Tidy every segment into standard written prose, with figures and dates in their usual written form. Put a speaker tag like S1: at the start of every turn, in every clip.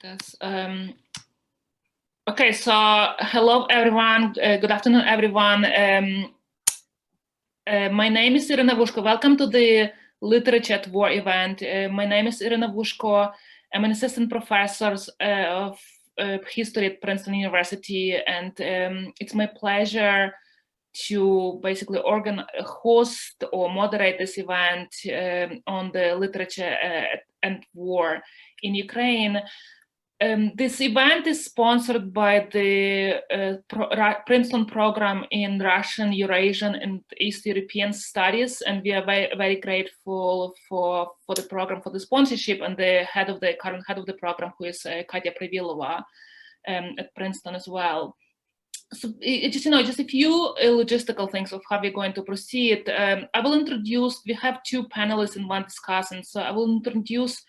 S1: this. Okay, so hello everyone. Good afternoon, everyone. My name is Irina Vushko. Welcome to the Literature at War event. My name is Irina Vushko. I'm an assistant professor of history at Princeton University, and it's my pleasure to basically host or moderate this event on the literature and war in Ukraine. This event is sponsored by the Princeton program in Russian, Eurasian, and East European studies, and we are very, very grateful for the program, for the sponsorship, and the current head of the program, who is Katya Privilova at Princeton as well. So just a few logistical things of how we're going to proceed. I will introduce. We have two panelists and one discussant, so I will introduce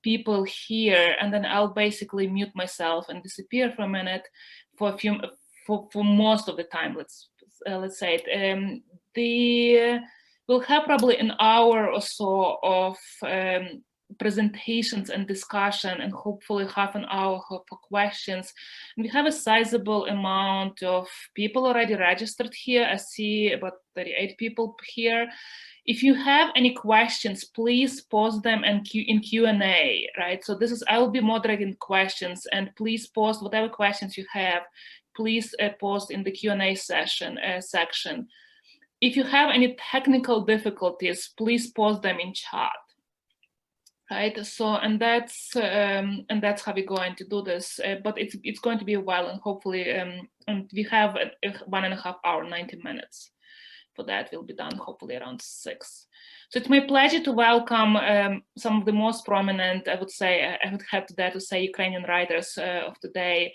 S1: people here, and then I'll basically mute myself and disappear for a minute for most of the time. Let's say it. We'll have probably an hour or so of presentations and discussion, and hopefully half an hour for questions. And we have a sizable amount of people already registered here. I see about 38 people here. If you have any questions, please post them in Q&A, right? So I will be moderating questions, and please post whatever questions you have. Please post in the Q&A section. If you have any technical difficulties, please post them in chat. Right. So and that's how we're going to do this. But it's going to be a while, and hopefully, and we have a 1.5 hour, 90 minutes. For that will be done hopefully around 6. So it's my pleasure to welcome some of the most prominent, I would have to say Ukrainian writers of today,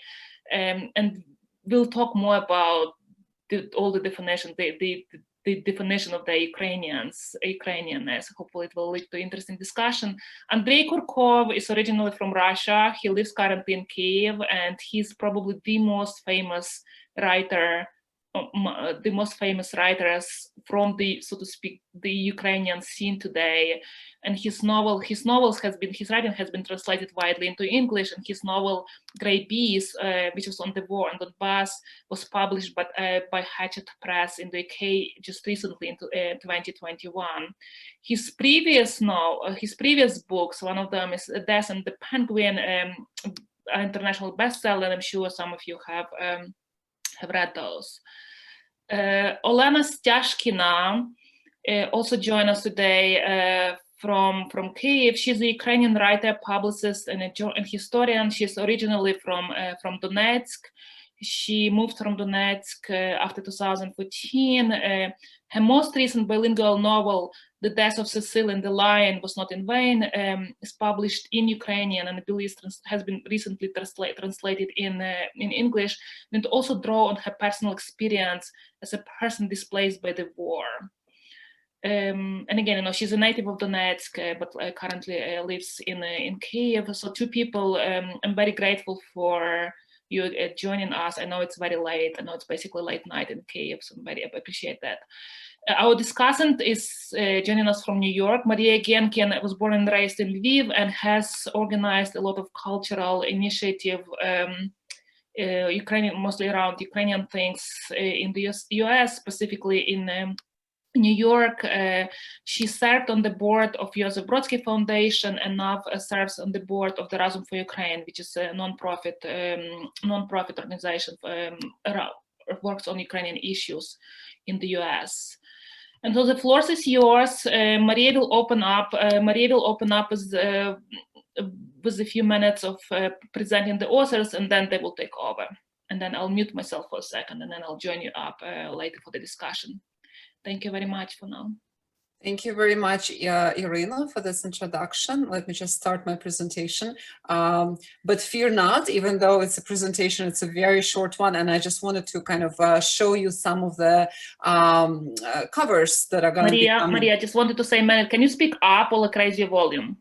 S1: and we'll talk more about all the definition, the definition of the Ukrainianness. Hopefully it will lead to interesting discussion. Andrei Kurkov is originally from Russia. He lives currently in Kyiv, and he's probably the most famous writer, writers from the, so to speak, the Ukrainian scene today. And his writing has been translated widely into English, and his novel Grey Bees, which was on the war on Donbas, was published by Hachette Press in the UK just recently in 2021. His previous books, one of them is Death and the Penguin, international bestseller, and I'm sure some of you have read those. Olena Stiazhkina also joined us today from Kyiv. She's a Ukrainian writer, publicist, and historian. She's originally from Donetsk. She moved from Donetsk after 2014. Her most recent bilingual novel, The Death of Cecile the Lion, Was Not in Vain, is published in Ukrainian, and I believe has been recently translated in English, and also draw on her personal experience as a person displaced by the war. And again, she's a native of Donetsk, but currently lives in Kyiv. So two people. I'm very grateful for you joining us. I know it's very late. I know it's basically late night in Kyiv, so I appreciate that. Our discussant is joining us from New York. Maria Genkin was born and raised in Lviv and has organized a lot of cultural initiative, mostly around Ukrainian things in the US, specifically in New York. She served on the board of Joseph Brodsky Foundation, and now serves on the board of the Razom for Ukraine, which is a non-profit organization works on Ukrainian issues in the US. And so the floor is yours. Maria will open up. With a few minutes of presenting the authors, and then they will take over. And then I'll mute myself for a second, and then I'll join you up later for the discussion. Thank you very much for now.
S2: Thank you very much, Irina, for this introduction. Let me just start my presentation. But fear not, even though it's a presentation, it's a very short one, and I just wanted to kind of show you some of the covers that are going to be coming.
S1: Maria, I just wanted to say a minute. Can you speak up or raise your volume?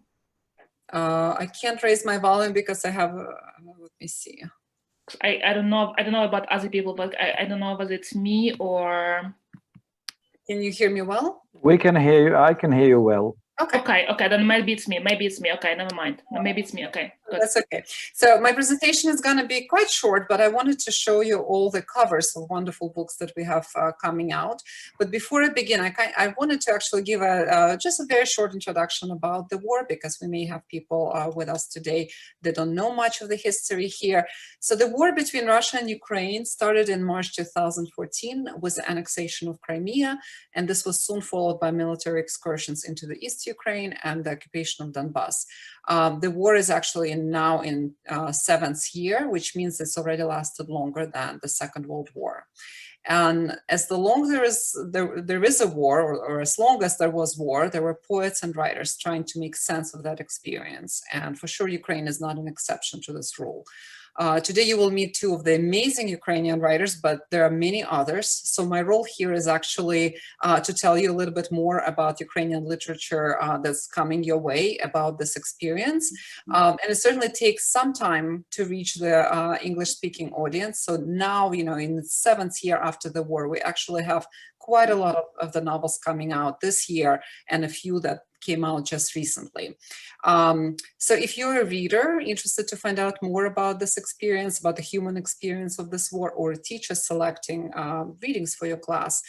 S2: I can't raise my volume because I have, let me see.
S1: I don't know about other people, but I don't know whether it's me or...
S2: Can you hear me well?
S3: We can hear you. I can hear you well.
S1: Okay, then maybe it's me. Okay, never mind. Maybe it's me. Okay.
S2: That's okay. So my presentation is going to be quite short, but I wanted to show you all the covers of wonderful books that we have coming out. But before I begin, I wanted to actually give just a very short introduction about the war, because we may have people with us today that don't know much of the history here. So the war between Russia and Ukraine started in March 2014 with the annexation of Crimea, and this was soon followed by military excursions into the East Ukraine and the occupation of Donbas. The war is actually now in 7th year, which means it's already lasted longer than the Second World War. And as the longer there is a war, or as long as there was war, there were poets and writers trying to make sense of that experience. And for sure, Ukraine is not an exception to this rule. Today you will meet two of the amazing Ukrainian writers, but there are many others. So my role here is actually to tell you a little bit more about Ukrainian literature that's coming your way about this experience. And it certainly takes some time to reach the English-speaking audience. So now, you know, in the 7th year after the war, we actually have quite a lot of the novels coming out this year, and a few that came out just recently. So if you're a reader interested to find out more about this experience, about the human experience of this war, or a teacher selecting readings for your class,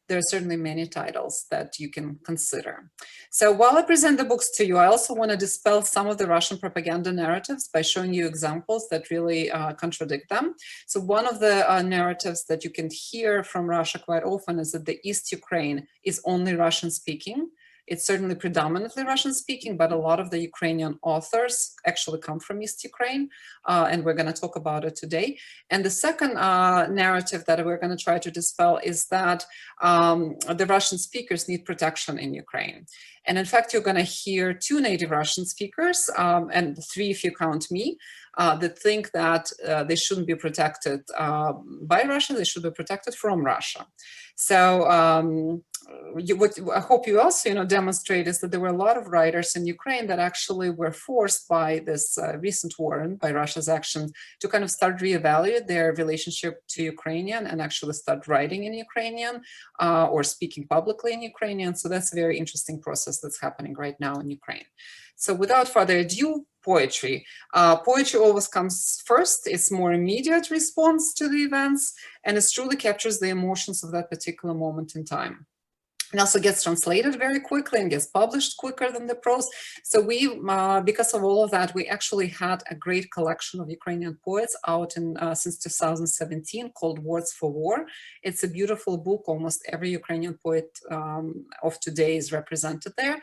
S2: there are certainly many titles that you can consider. So while I present the books to you, I also want to dispel some of the Russian propaganda narratives by showing you examples that really contradict them. So one of the narratives that you can hear from Russia quite often is that the East Ukraine is only Russian speaking. It's certainly predominantly Russian speaking, but a lot of the Ukrainian authors actually come from East Ukraine, and we're going to talk about it today. And the second narrative that we're going to try to dispel is that the Russian speakers need protection in Ukraine. And in fact, you're going to hear 2 native Russian speakers, and 3 if you count me, that think that they shouldn't be protected by Russia, they should be protected from Russia. So what I hope you also demonstrate is that there were a lot of writers in Ukraine that actually were forced by this recent war and by Russia's actions to kind of start reevaluate their relationship to Ukrainian and actually start writing in Ukrainian or speaking publicly in Ukrainian. So that's a very interesting process that's happening right now in Ukraine. So without further ado, poetry. Poetry always comes first. It's more immediate response to the events, and it truly captures the emotions of that particular moment in time. It also gets translated very quickly and gets published quicker than the prose. So we, because of all of that, we actually had a great collection of Ukrainian poets out since 2017 called Words for War. It's a beautiful book. Almost every Ukrainian poet of today is represented there.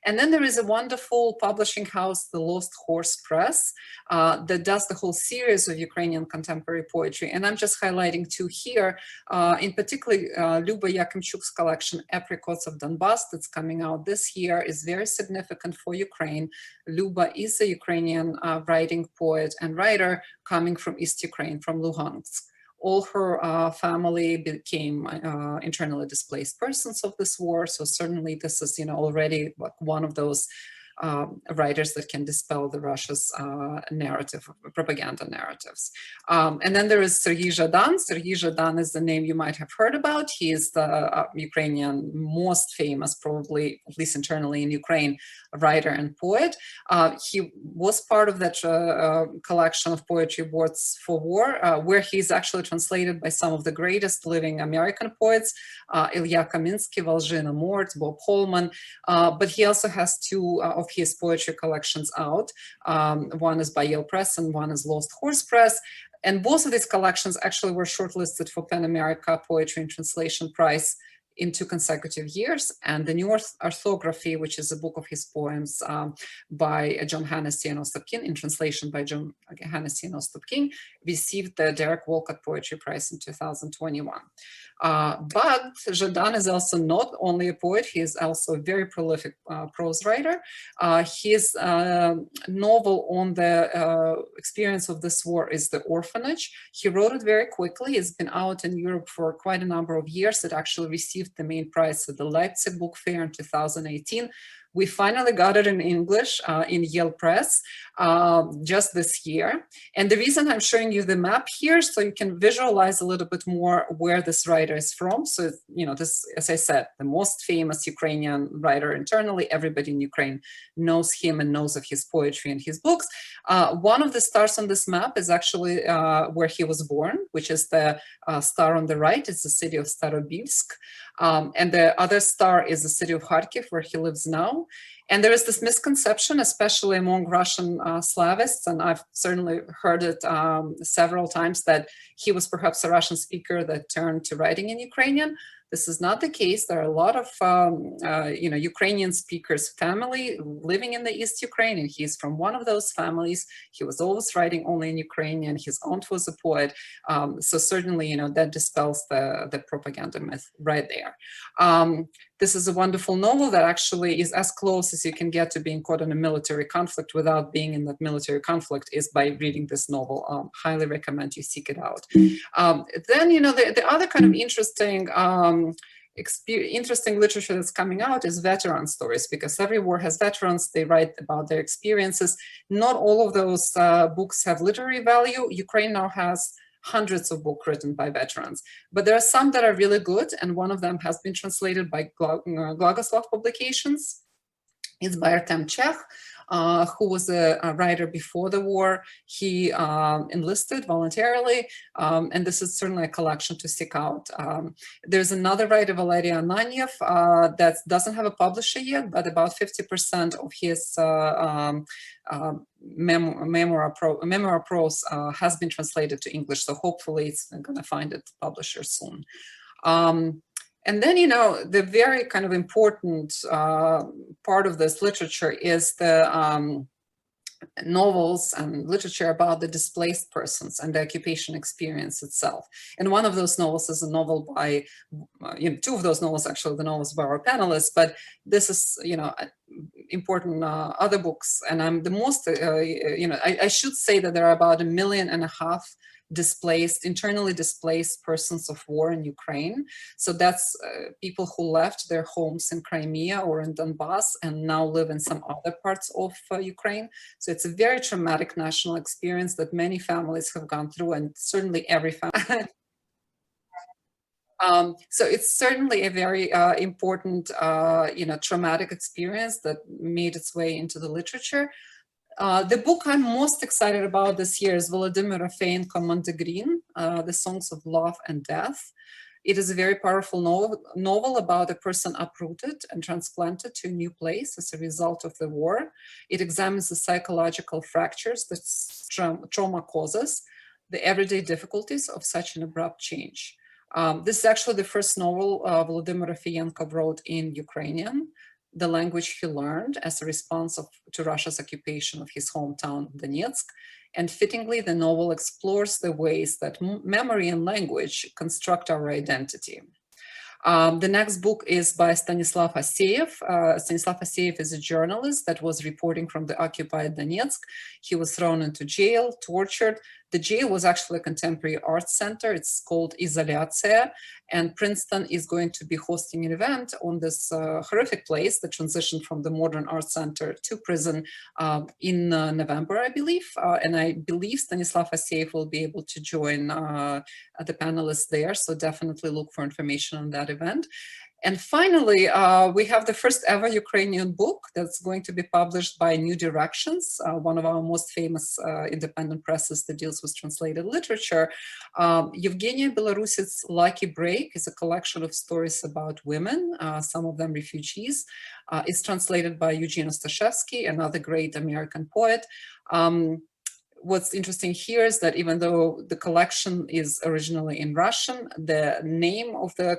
S2: And then there is a wonderful publishing house, the Lost Horse Press, that does the whole series of Ukrainian contemporary poetry. And I'm just highlighting 2 here. In particular, Luba Yakimchuk's collection, Apricots of Donbas, that's coming out this year, is very significant for Ukraine. Luba is a Ukrainian writing poet and writer coming from East Ukraine, from Luhansk. All her family became internally displaced persons of this war. So certainly this is, already like one of those writers that can dispel the Russia's narrative, propaganda narratives. And then there is Sergey Jadan. Sergey Jadan is the name you might have heard about. He is the Ukrainian most famous, probably, at least internally in Ukraine, writer and poet. He was part of that collection of poetry, Words for War, where he's actually translated by some of the greatest living American poets, Ilya Kaminsky, Volzhina Mort, Bob Holman, but he also has 2 of his poetry collections out. One is by Yale Press and one is Lost Horse Press. And both of these collections actually were shortlisted for PEN America Poetry and Translation Prize in 2 consecutive years. And the New Orthography, which is a book of his poems by John Hennessy and Ostapkin, in translation by John Hennessy and Ostapkin, received the Derek Walcott Poetry Prize in 2021. But Jadan is also not only a poet, he is also a very prolific prose writer. His novel on the experience of this war is The Orphanage. He wrote it very quickly. It's been out in Europe for quite a number of years. It actually received the main prize at the Leipzig Book Fair in 2018, We finally got it in English in Yale Press just this year. And the reason I'm showing you the map here, so you can visualize a little bit more where this writer is from. So, you know, this, as I said, the most famous Ukrainian writer internally, everybody in Ukraine knows him and knows of his poetry and his books. One of the stars on this map is actually where he was born, which is the star on the right. It's the city of Starobilsk. And the other star is the city of Kharkiv, where he lives now. And there is this misconception, especially among Russian Slavists, and I've certainly heard it several times, that he was perhaps a Russian speaker that turned to writing in Ukrainian. This is not the case. There are a lot of you know, Ukrainian speakers' family living in the East Ukraine, and he's from one of those families. He was always writing only in Ukrainian. His aunt was a poet. So certainly, you know, that dispels the propaganda myth right there. This is a wonderful novel that actually is as close as you can get to being caught in a military conflict without being in that military conflict, is by reading this novel. Highly recommend you seek it out. Then, you know, the other kind of interesting literature that's coming out is veteran stories, because every war has veterans. They write about their experiences. Not all of those books have literary value. Ukraine now has hundreds of books written by veterans, but there are some that are really good, and one of them has been translated by Glagoslav Publications. It's by Artem Chekh, who was a writer before the war. He enlisted voluntarily, and this is certainly a collection to seek out. There's another writer, Valery Ananyev, that doesn't have a publisher yet, but about 50% of his memoir prose has been translated to English, so hopefully it's going to find its publisher soon. And then, you know, the very kind of important part of this literature is the novels and literature about the displaced persons and the occupation experience itself. And one of those novels is a novel by, you know, two of those novels, actually, the novels by our panelists, but this is, you know, important other books. And I'm the most, you know, I should say that there are about 1.5 million displaced, internally displaced persons of war in Ukraine. So that's people who left their homes in Crimea or in Donbas and now live in some other parts of Ukraine. So it's a very traumatic national experience that many families have gone through, and certainly every family. So it's certainly a very important, you know, traumatic experience that made its way into the literature. The book I'm most excited about this year is Volodymyr Rafeyenko Montenegrin, The Songs of Love and Death. It is a very powerful novel about a person uprooted and transplanted to a new place as a result of the war. It examines the psychological fractures that trauma causes, the everyday difficulties of such an abrupt change. This is actually the first novel Volodymyr Rafeyenko wrote in Ukrainian, the language he learned as a response to Russia's occupation of his hometown, Donetsk. And fittingly, the novel explores the ways that memory and language construct our identity. The next book is by Stanislav Aseyev. Stanislav Aseyev is a journalist that was reporting from the occupied Donetsk. He was thrown into jail, tortured. The jail was actually a contemporary art center. It's called Izolyatsiya, and Princeton is going to be hosting an event on this horrific place, the transition from the modern art center to prison in November, I believe. And I believe Stanislav Aseyev will be able to join the panelists there. So definitely look for information on that event. And finally, we have the first ever Ukrainian book that's going to be published by New Directions, one of our most famous independent presses that deals with translated literature. Yevgenia Belarusic's Lucky Break is a collection of stories about women, some of them refugees. It's translated by Eugene Ostashevsky, another great American poet. What's interesting here is that even though the collection is originally in Russian, the name of the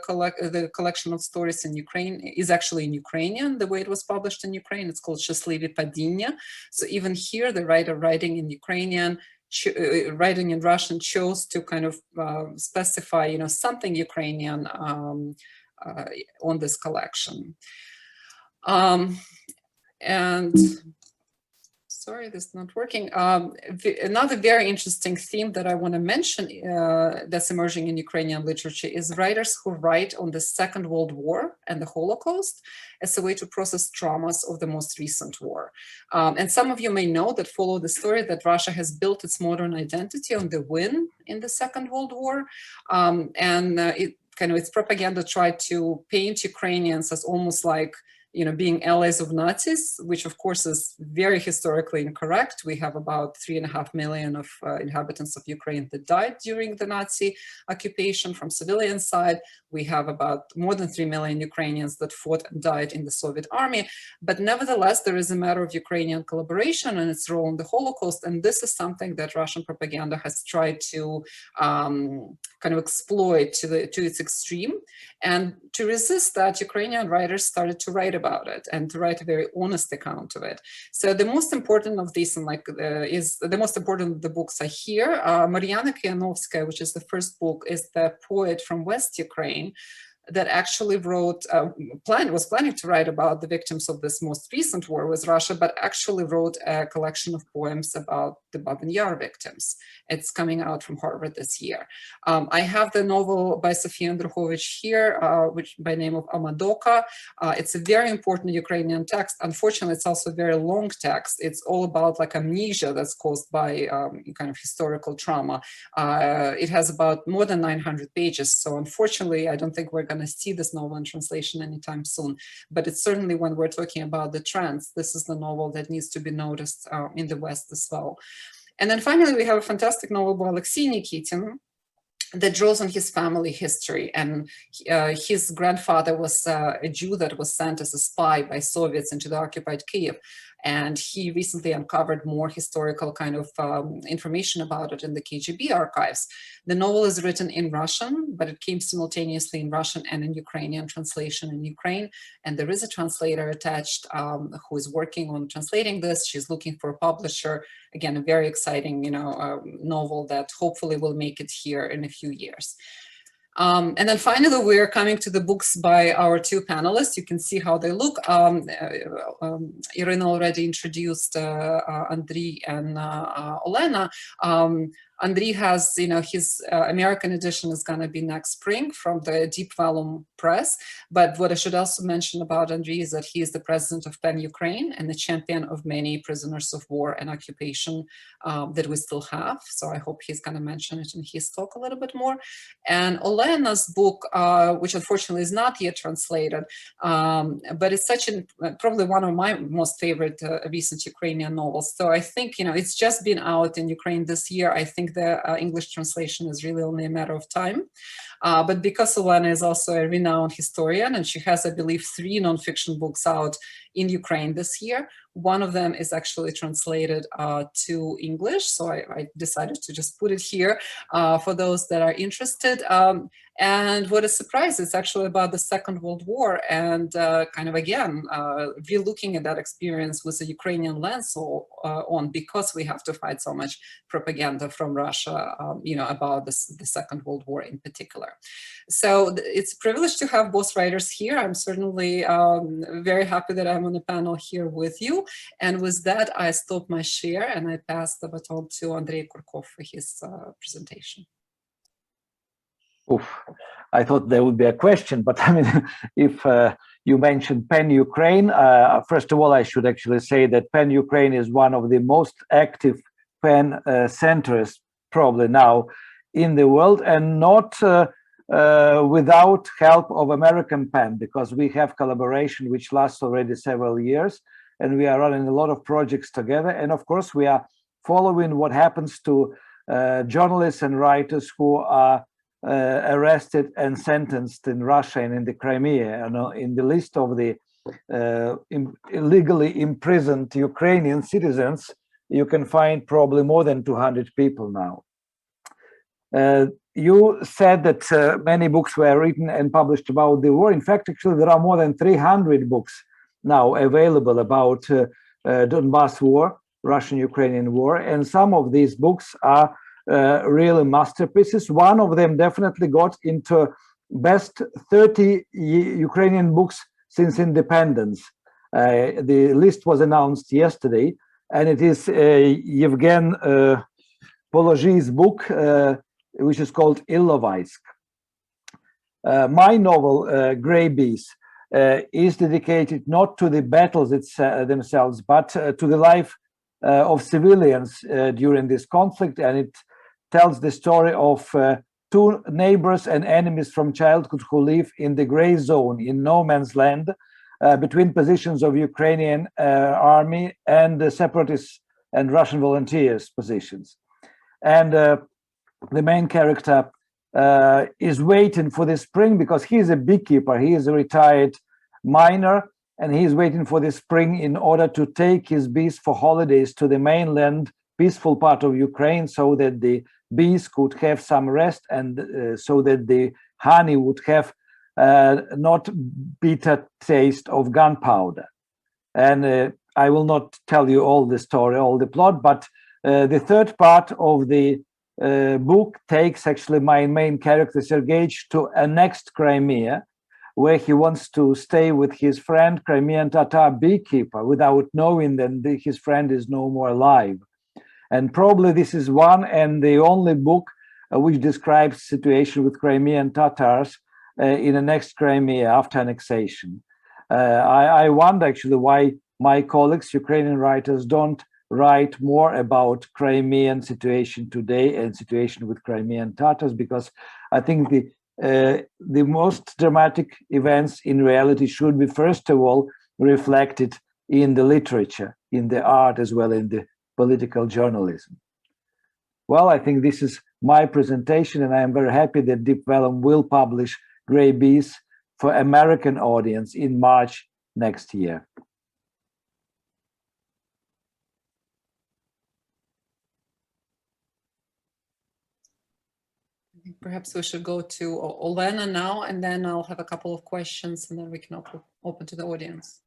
S2: collection of stories in Ukraine is actually in Ukrainian, the way it was published in Ukraine. It's called Счастливі падіння. So even here, the writer writing in Ukrainian, writing in Russian, chose to kind of specify, you know, something Ukrainian on this collection. And sorry, this is not working. Another very interesting theme that I want to mention that's emerging in Ukrainian literature is writers who write on the Second World War and the Holocaust as a way to process traumas of the most recent war. And some of you may know that follow the story that Russia has built its modern identity on the win in the Second World War. Its propaganda tried to paint Ukrainians as almost like, you know, being allies of Nazis, which of course is very historically incorrect. We have about 3.5 million of inhabitants of Ukraine that died during the Nazi occupation from civilian side. We have about more than 3 million Ukrainians that fought and died in the Soviet army. But nevertheless, there is a matter of Ukrainian collaboration and its role in the Holocaust. And this is something that Russian propaganda has tried to kind of exploit to its extreme. And to resist that, Ukrainian writers started to write about it and to write a very honest account of it. So the most important of these, the most important of the books are here. Mariana Kianovskaya, which is the first book, is the poet from West Ukraine that actually wrote, was planning to write about the victims of this most recent war with Russia, but actually wrote a collection of poems about the Babin Yar victims. It's coming out from Harvard this year. I have the novel by Sofia Andruchovich here, which by name of Amadoka. It's a very important Ukrainian text. Unfortunately, it's also a very long text. It's all about like amnesia that's caused by kind of historical trauma. It has about more than 900 pages. So unfortunately, I don't think we're going to see this novel in translation anytime soon. But it's certainly, when we're talking about the trends, this is the novel that needs to be noticed in the West as well. And then finally, we have a fantastic novel by Alexei Nikitin that draws on his family history. And his grandfather was a Jew that was sent as a spy by Soviets into the occupied Kyiv. And he recently uncovered more historical kind of information about it in the KGB archives. The novel is written in Russian, but it came simultaneously in Russian and in Ukrainian translation in Ukraine. And there is a translator attached who is working on translating this. She's looking for a publisher. Again, a very exciting, novel that hopefully will make it here in a few years. And then finally, we're coming to the books by our two panelists. You can see how they look. Irina already introduced Andrei and Olena. Andrei has, his American edition is going to be next spring from the Deep Vellum Press. But what I should also mention about Andrei is that he is the president of PEN Ukraine and the champion of many prisoners of war and occupation that we still have. So I hope he's going to mention it in his talk a little bit more. And Olena's book, which unfortunately is not yet translated, but it's probably one of my most favorite recent Ukrainian novels. So I think, it's just been out in Ukraine this year. I think the English translation is really only a matter of time. But because Olena is also a renowned historian, and she has, I believe, 3 nonfiction books out in Ukraine this year, one of them is actually translated to English. So I decided to just put it here for those that are interested. And what a surprise, it's actually about the Second World War and kind of, again, re-looking at that experience with a Ukrainian lens on, because we have to fight so much propaganda from Russia, about the Second World War in particular. So it's a privilege to have both writers here. I'm certainly very happy that I'm on the panel here with you. And with that, I stop my share and I pass the baton to Andrei Kurkov for his presentation.
S3: Oof. I thought there would be a question, but I mean, if you mentioned PEN Ukraine, first of all, I should actually say that PEN Ukraine is one of the most active PEN centers probably now in the world, and not without help of American PEN, because we have collaboration which lasts already several years, and we are running a lot of projects together. And of course, we are following what happens to journalists and writers who are arrested and sentenced in Russia and in the Crimea. In the list of the illegally imprisoned Ukrainian citizens, you can find probably more than 200 people now. You said that many books were written and published about the war. In fact, actually, there are more than 300 books now available about Donbas war, Russian-Ukrainian war, and some of these books are really masterpieces. One of them definitely got into best 30 Ukrainian books since independence. The list was announced yesterday, and it is Yevgen Polozhy's book, which is called Ilovaisk. My novel, Grey Bees, is dedicated not to the battles themselves, but to the life of civilians during this conflict, and it tells the story of two neighbors and enemies from childhood who live in the gray zone, in no man's land, between positions of Ukrainian army and the separatists and Russian volunteers positions. And the main character is waiting for the spring because he is a beekeeper, he is a retired miner, and he is waiting for the spring in order to take his bees for holidays to the mainland, peaceful part of Ukraine, so that the bees could have some rest and so that the honey would have not bitter taste of gunpowder. And I will not tell you all the story, all the plot, but the third part of the book takes actually my main character Sergey to annexed Crimea, where he wants to stay with his friend, Crimean Tatar beekeeper, without knowing that his friend is no more alive. And probably this is one and the only book which describes the situation with Crimean Tatars in annexed Crimea after annexation. I wonder actually why my colleagues, Ukrainian writers, don't write more about Crimean situation today and situation with Crimean Tatars, because I think the most dramatic events in reality should be, first of all, reflected in the literature, in the art, as well in the political journalism. Well, I think this is my presentation, and I am very happy that Deep Vellum will publish Grey Bees for American audience in March next year.
S2: Perhaps we should go to Olena now, and then I'll have a couple of questions, and then we can open to the audience.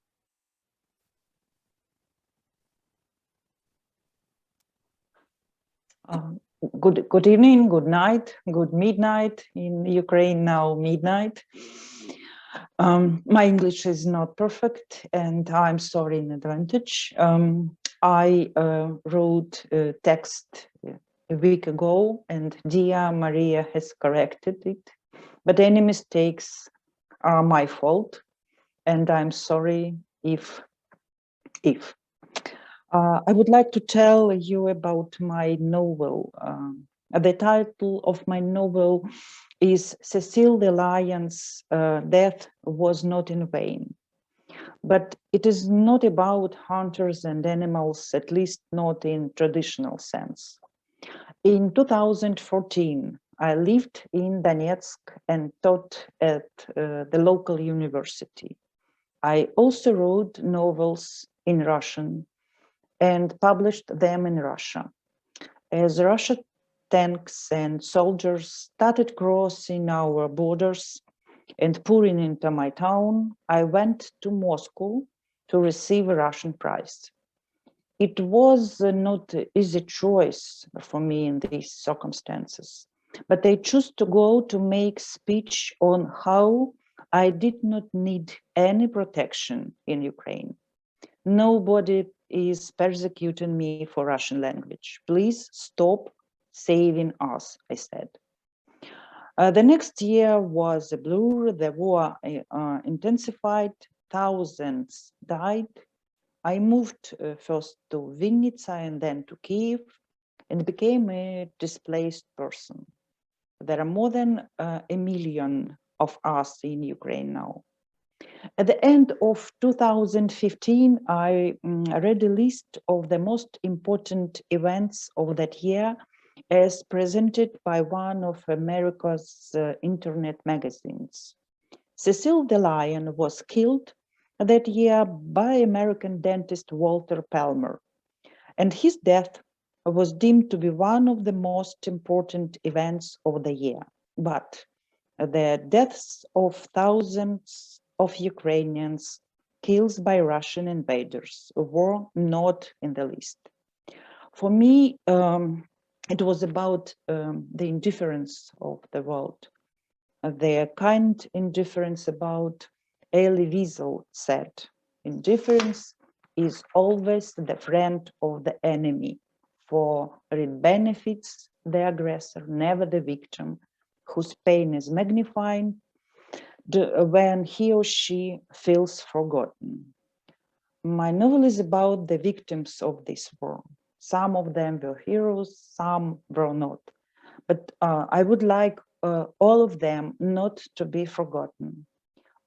S4: Good evening, good night, good midnight in Ukraine now, midnight. My English is not perfect, and I'm sorry in advantage. I wrote a text a week ago, and Dia Maria has corrected it, but any mistakes are my fault, and I'm sorry if. I would like to tell you about my novel. The title of my novel is Cecile the Lion's Death Was Not in Vain. But it is not about hunters and animals, at least not in traditional sense. In 2014, I lived in Donetsk and taught at the local university. I also wrote novels in Russian and published them in Russia. As Russian tanks and soldiers started crossing our borders and pouring into my town, I went to Moscow to receive a Russian prize. It was not an easy choice for me in these circumstances, but I chose to go to make speech on how I did not need any protection in Ukraine. Nobody is persecuting me for Russian language. Please stop saving us, I said. The next year was a blur. The war intensified. Thousands died. I moved first to Vinnytsia and then to Kyiv and became a displaced person. There are more than 1 million of us in Ukraine now. At the end of 2015, I read a list of the most important events of that year as presented by one of America's internet magazines. Cecile the Lion was killed that year by American dentist Walter Palmer, and his death was deemed to be one of the most important events of the year. But the deaths of thousands of Ukrainians killed by Russian invaders were not in the list. For me, it was about the indifference of the world, the kind indifference about Elie Wiesel said, indifference is always the friend of the enemy, for it benefits the aggressor, never the victim, whose pain is magnified when he or she feels forgotten. My novel is about the victims of this war. Some of them were heroes, some were not. But I would like all of them not to be forgotten.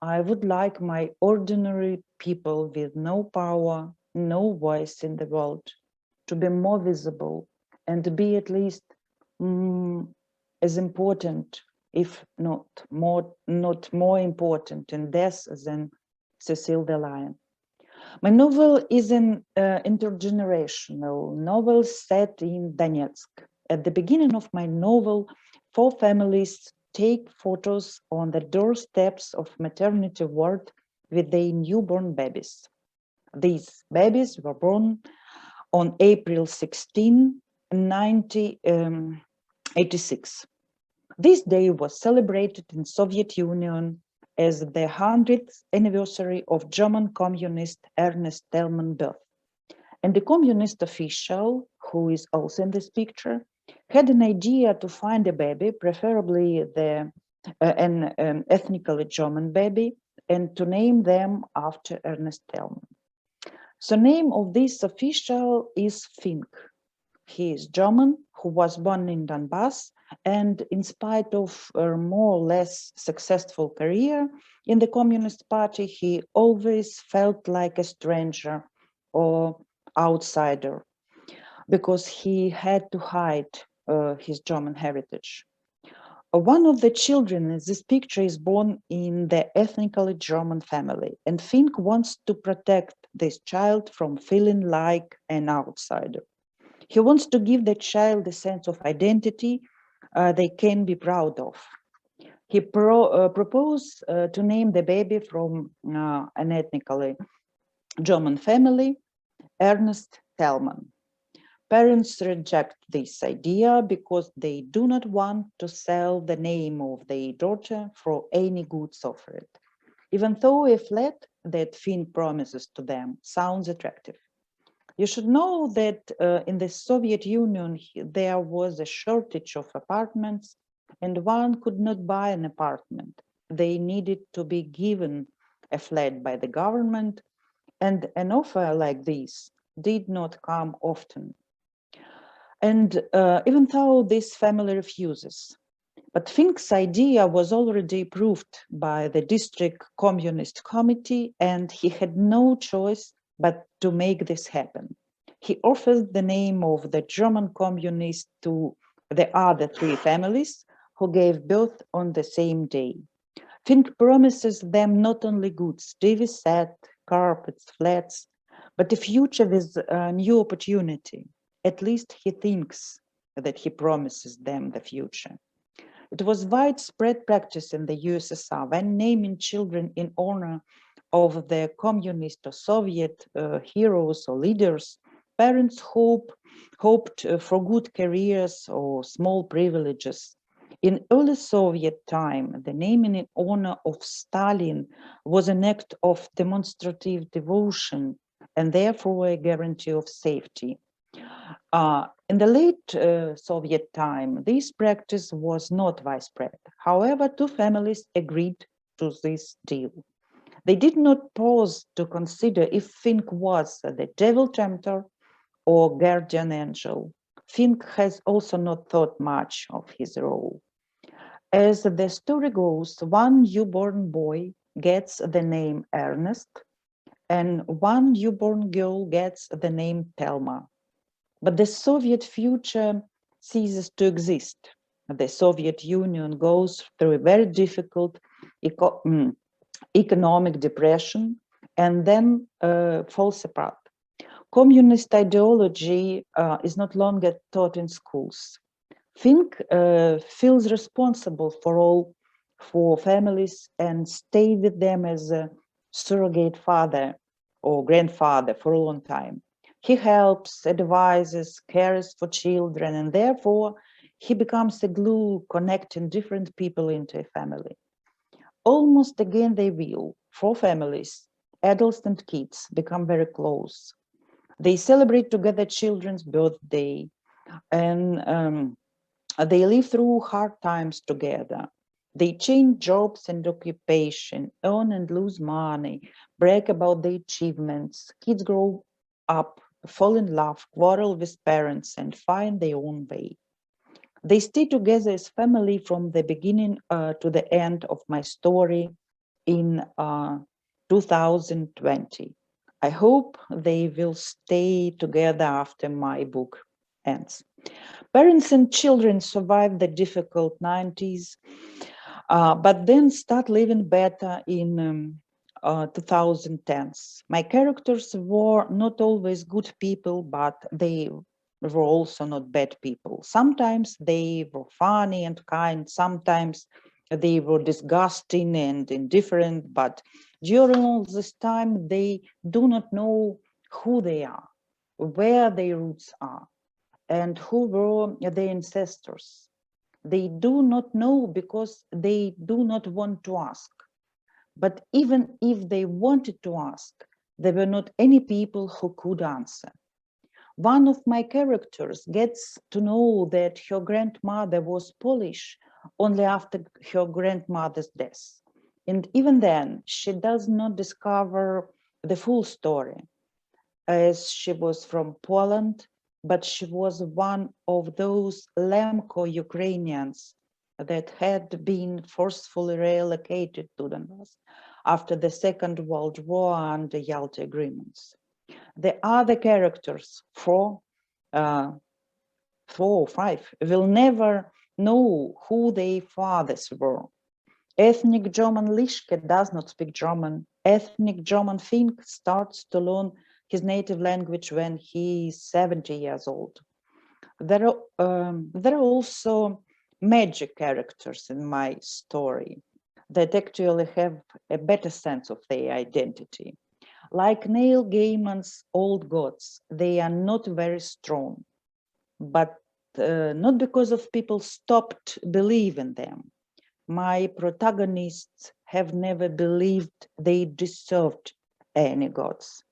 S4: I would like my ordinary people with no power, no voice in the world to be more visible and to be at least as important, if not more important in death than Cecile the Lion. My novel is an intergenerational novel set in Donetsk. At the beginning of my novel, 4 families take photos on the doorsteps of maternity ward with their newborn babies. These babies were born on April 16, 1986. This day was celebrated in Soviet Union as the 100th anniversary of German communist Ernest Thälmann's birth. And the communist official, who is also in this picture, had an idea to find a baby, preferably an ethnically German baby, and to name them after Ernest Thälmann. The name of this official is Fink. He is German, who was born in Donbas, and in spite of a more or less successful career in the Communist Party, he always felt like a stranger or outsider because he had to hide his German heritage. One of the children in this picture is born in the ethnically German family, and Fink wants to protect this child from feeling like an outsider. He wants to give the child a sense of identity they can be proud of. He proposed to name the baby from an ethnically German family, Ernest Thälmann. Parents reject this idea because they do not want to sell the name of their daughter for any goods offered, even though a flat that Fink promises to them sounds attractive. You should know that in the Soviet Union, there was a shortage of apartments and one could not buy an apartment. They needed to be given a flat by the government, and an offer like this did not come often. And even though this family refuses, but Fink's idea was already approved by the district communist committee, and he had no choice but to make this happen. He offered the name of the German communist to the other 3 families who gave birth on the same day. Fink promises them not only goods, TV set, carpets, flats, but a future with a new opportunity. At least he thinks that he promises them the future. It was widespread practice in the USSR when naming children in honor of the communist or Soviet heroes or leaders. Parents hoped for good careers or small privileges. In early Soviet time, the naming in honor of Stalin was an act of demonstrative devotion and therefore a guarantee of safety. In the late Soviet time, this practice was not widespread. However, 2 families agreed to this deal. They did not pause to consider if Fink was the devil tempter or guardian angel. Fink has also not thought much of his role. As the story goes, one newborn boy gets the name Ernest, and one newborn girl gets the name Thelma. But the Soviet future ceases to exist. The Soviet Union goes through a very difficult economic depression and then falls apart. Communist ideology is not longer taught in schools. Fink feels responsible for all 4 families and stay with them as a surrogate father or grandfather for a long time. He helps, advises, cares for children, and therefore he becomes a glue connecting different people into a family. Almost again they will, 4 families, adults and kids become very close. They celebrate together children's birthday, and they live through hard times together. They change jobs and occupation, earn and lose money, brag about their achievements. Kids grow up, fall in love, quarrel with parents, and find their own way. They stay together as family from the beginning to the end of my story in 2020. I hope they will stay together after my book ends. Parents and children survive the difficult 90s, but then start living better in 2010s. My characters were not always good people, but they were also not bad people. Sometimes they were funny and kind, sometimes they were disgusting and indifferent, but during all this time, they do not know who they are, where their roots are, and who were their ancestors. They do not know because they do not want to ask. But even if they wanted to ask, there were not any people who could answer. One of my characters gets to know that her grandmother was Polish only after her grandmother's death. And even then, she does not discover the full story, as she was from Poland, but she was one of those Lemko Ukrainians that had been forcefully relocated to Donbas after the Second World War and the Yalta agreements. The other characters, four or five, will never know who their fathers were. Ethnic German Lischke does not speak German. Ethnic German Fink starts to learn his native language when he is 70 years old. There are also magic characters in my story that actually have a better sense of their identity. Like Neil Gaiman's Old Gods, they are not very strong, but not because of people stopped believing them. My protagonists have never believed they deserved any gods.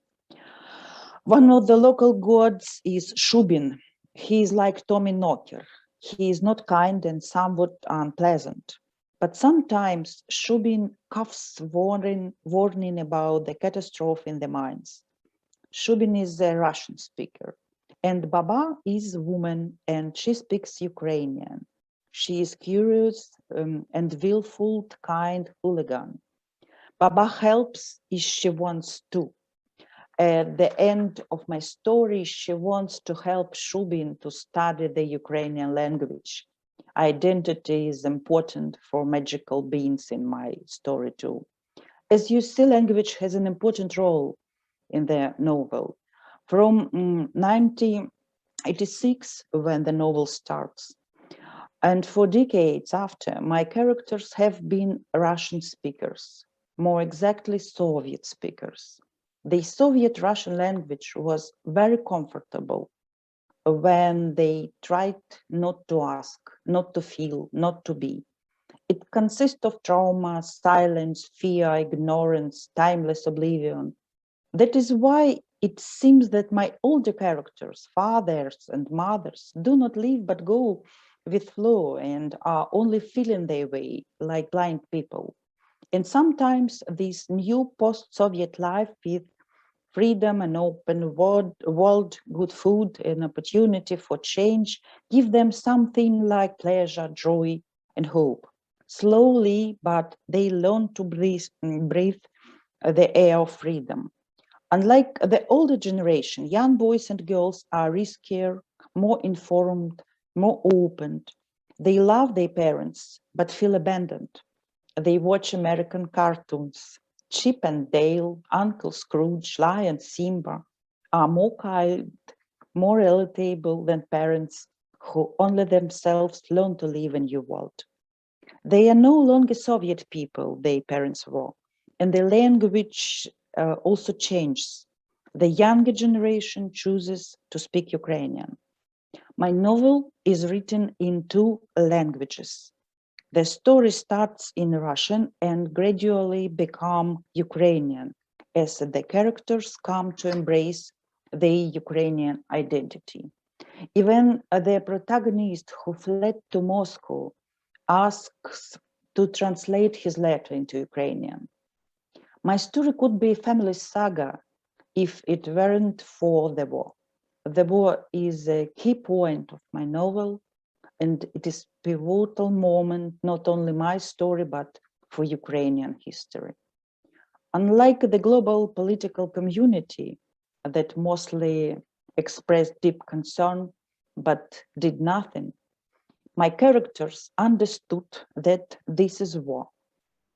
S4: One of the local gods is Shubin. He is like Tommy Knocker. He is not kind and somewhat unpleasant. But sometimes Shubin coughs warning about the catastrophe in the mines. Shubin is a Russian speaker, and Baba is a woman, and she speaks Ukrainian. She is curious and willful, kind hooligan. Baba helps if she wants to. At the end of my story, she wants to help Shubin to study the Ukrainian language. Identity is important for magical beings in my story too. As you see, language has an important role in the novel. From 1986, when the novel starts, and for decades after, my characters have been Russian speakers, more exactly Soviet speakers. The Soviet-Russian language was very comfortable when they tried not to ask, not to feel, not to be. It consists of trauma, silence, fear, ignorance, timeless oblivion. That is why it seems that my older characters, fathers and mothers, do not live but go with flow and are only feeling their way like blind people. And sometimes this new post-Soviet life with freedom and open world, good food and opportunity for change give them something like pleasure, joy, and hope. Slowly, but they learn to breathe the air of freedom. Unlike the older generation, young boys and girls are riskier, more informed, more open. They love their parents, but feel abandoned. They watch American cartoons. Chip and Dale, Uncle Scrooge, Lion, Simba are more kind, more relatable than parents who only themselves learn to live in a new world. They are no longer Soviet people, their parents were, and the language also changes. The younger generation chooses to speak Ukrainian. My novel is written in two languages. The story starts in Russian and gradually becomes Ukrainian as the characters come to embrace their Ukrainian identity. Even the protagonist who fled to Moscow asks to translate his letter into Ukrainian. My story could be a family saga if it weren't for the war. The war is a key point of my novel, and it is a pivotal moment, not only my story, but for Ukrainian history. Unlike the global political community that mostly expressed deep concern but did nothing, my characters understood that this is war,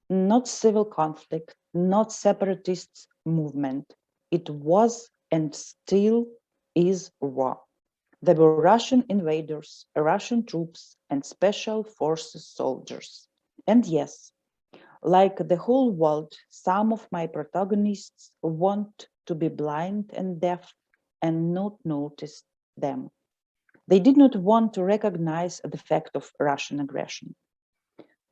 S4: not civil conflict, not separatist movement. It was and still is war. There were Russian invaders, Russian troops, and special forces soldiers. And yes, like the whole world, some of my protagonists want to be blind and deaf and not notice them. They did not want to recognize the fact of Russian aggression.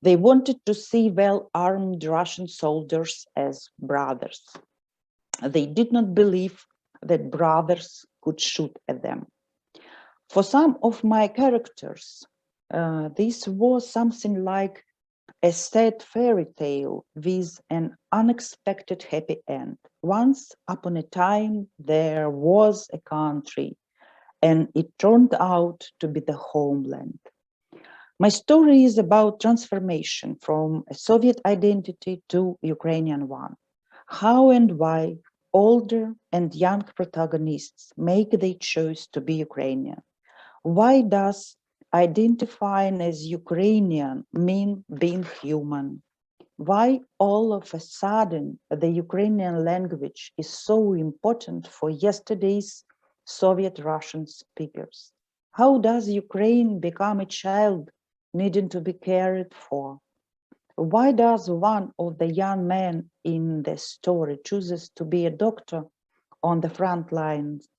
S4: They wanted to see well-armed Russian soldiers as brothers. They did not believe that brothers could shoot at them. For some of my characters, this was something like a sad fairy tale with an unexpected happy end. Once upon a time, there was a country, and it turned out to be the homeland. My story is about transformation from a Soviet identity to Ukrainian one. How and why older and young protagonists make the choice to be Ukrainian. Why does identifying as Ukrainian mean being human? Why all of a sudden the Ukrainian language is so important for yesterday's Soviet Russian speakers? How does Ukraine become a child needing to be cared for? Why does one of the young men in the story chooses to be a doctor on the front lines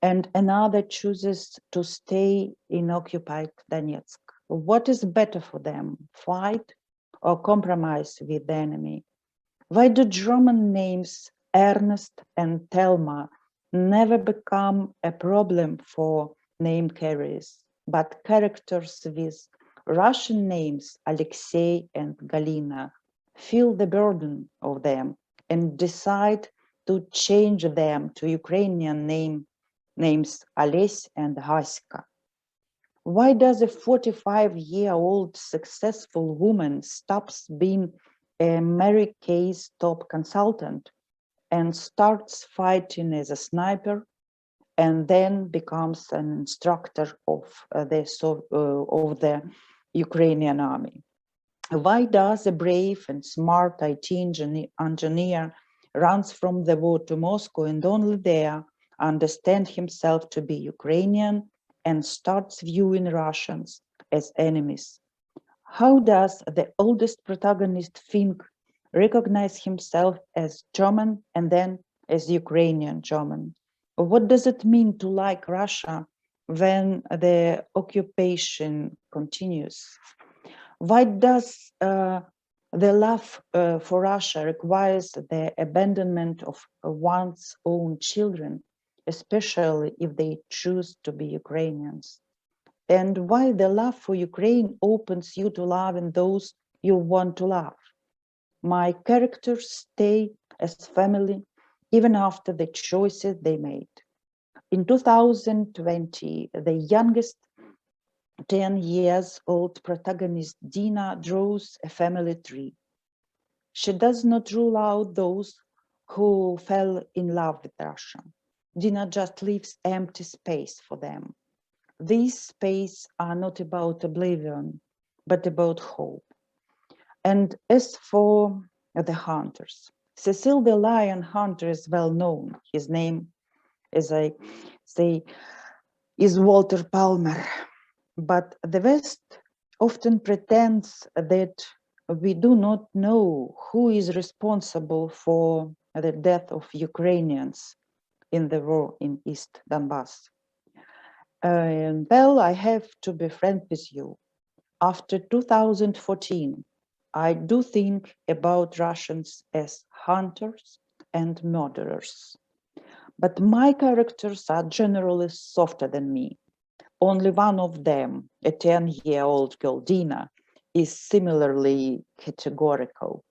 S4: and another chooses to stay in occupied Donetsk? What is better for them, fight or compromise with the enemy? Why do German names Ernest and Thelma never become a problem for name carriers, but characters with Russian names Alexei and Galina feel the burden of them and decide to change them to Ukrainian names Ales and Haska? Why does a 45-year-old successful woman stops being a Mary Kay's top consultant and starts fighting as a sniper and then becomes an instructor of the Ukrainian army? Why does a brave and smart IT engineer runs from the war to Moscow and only there understand himself to be Ukrainian and starts viewing Russians as enemies? How does the oldest protagonist Fink recognize himself as German and then as Ukrainian German? What does it mean to like Russia when the occupation continues? Why does the love for Russia requires the abandonment of one's own children, especially if they choose to be Ukrainians? And why the love for Ukraine opens you to loving those you want to love? My characters stay as family even after the choices they made. In 2020, the youngest 10 years old protagonist Dina draws a family tree. She does not rule out those who fell in love with Russia. Dina just leaves empty space for them. These spaces are not about oblivion, but about hope. And as for the hunters, Cecile the Lion hunter is well known. His name, as I say, is Walter Palmer. But the West often pretends that we do not know who is responsible for the death of Ukrainians in the war in East Donbas. Well, I have to be frank with you. After 2014, I do think about Russians as hunters and murderers. But my characters are generally softer than me. Only one of them, a 10-year-old girl, Dina, is similarly categorical.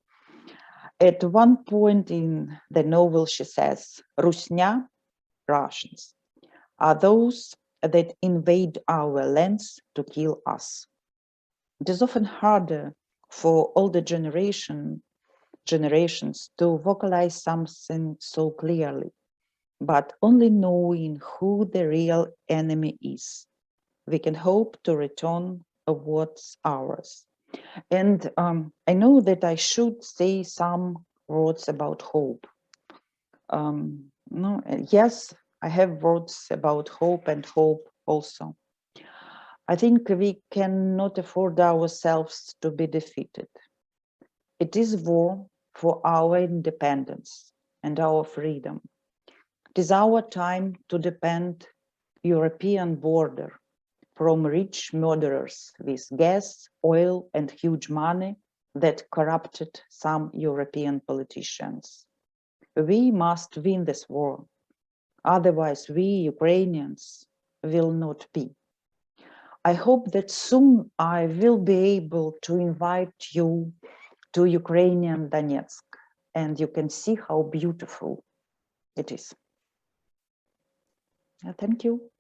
S4: At one point in the novel, she says, Rusnya, Russians, are those that invade our lands to kill us. It is often harder for older generations to vocalize something so clearly, but only knowing who the real enemy is, we can hope to return what's ours. And I know that I should say some words about hope. Yes, I have words about hope and hope also. I think we cannot afford ourselves to be defeated. It is war for our independence and our freedom. It is our time to defend European border from rich murderers with gas, oil, and huge money that corrupted some European politicians. We must win this war. Otherwise, we Ukrainians will not be. I hope that soon I will be able to invite you to Ukrainian Donetsk, and you can see how beautiful it is. Thank you.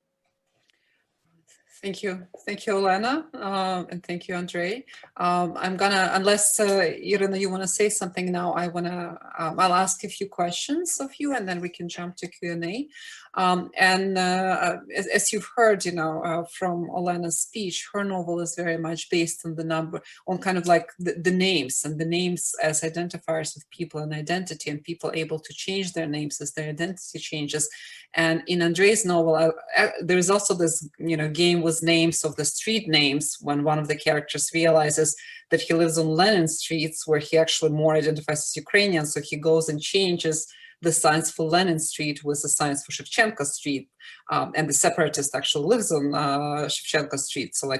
S2: Thank you, Olena, and thank you, Andrei. I'm gonna, unless Irina, you want to say something now, I'll ask a few questions of you, and then we can jump to Q&A. As you've heard, from Olena's speech, her novel is very much based on kind of like the names, and the names as identifiers of people and identity, and people able to change their names as their identity changes. And in Andrei's novel, there is also this, game with names of the street names, when one of the characters realizes that he lives on Lenin streets, where he actually more identifies as Ukrainian. So he goes and changes the signs for Lenin Street with the signs for Shevchenko Street. And the separatist actually lives on Shevchenko Street. So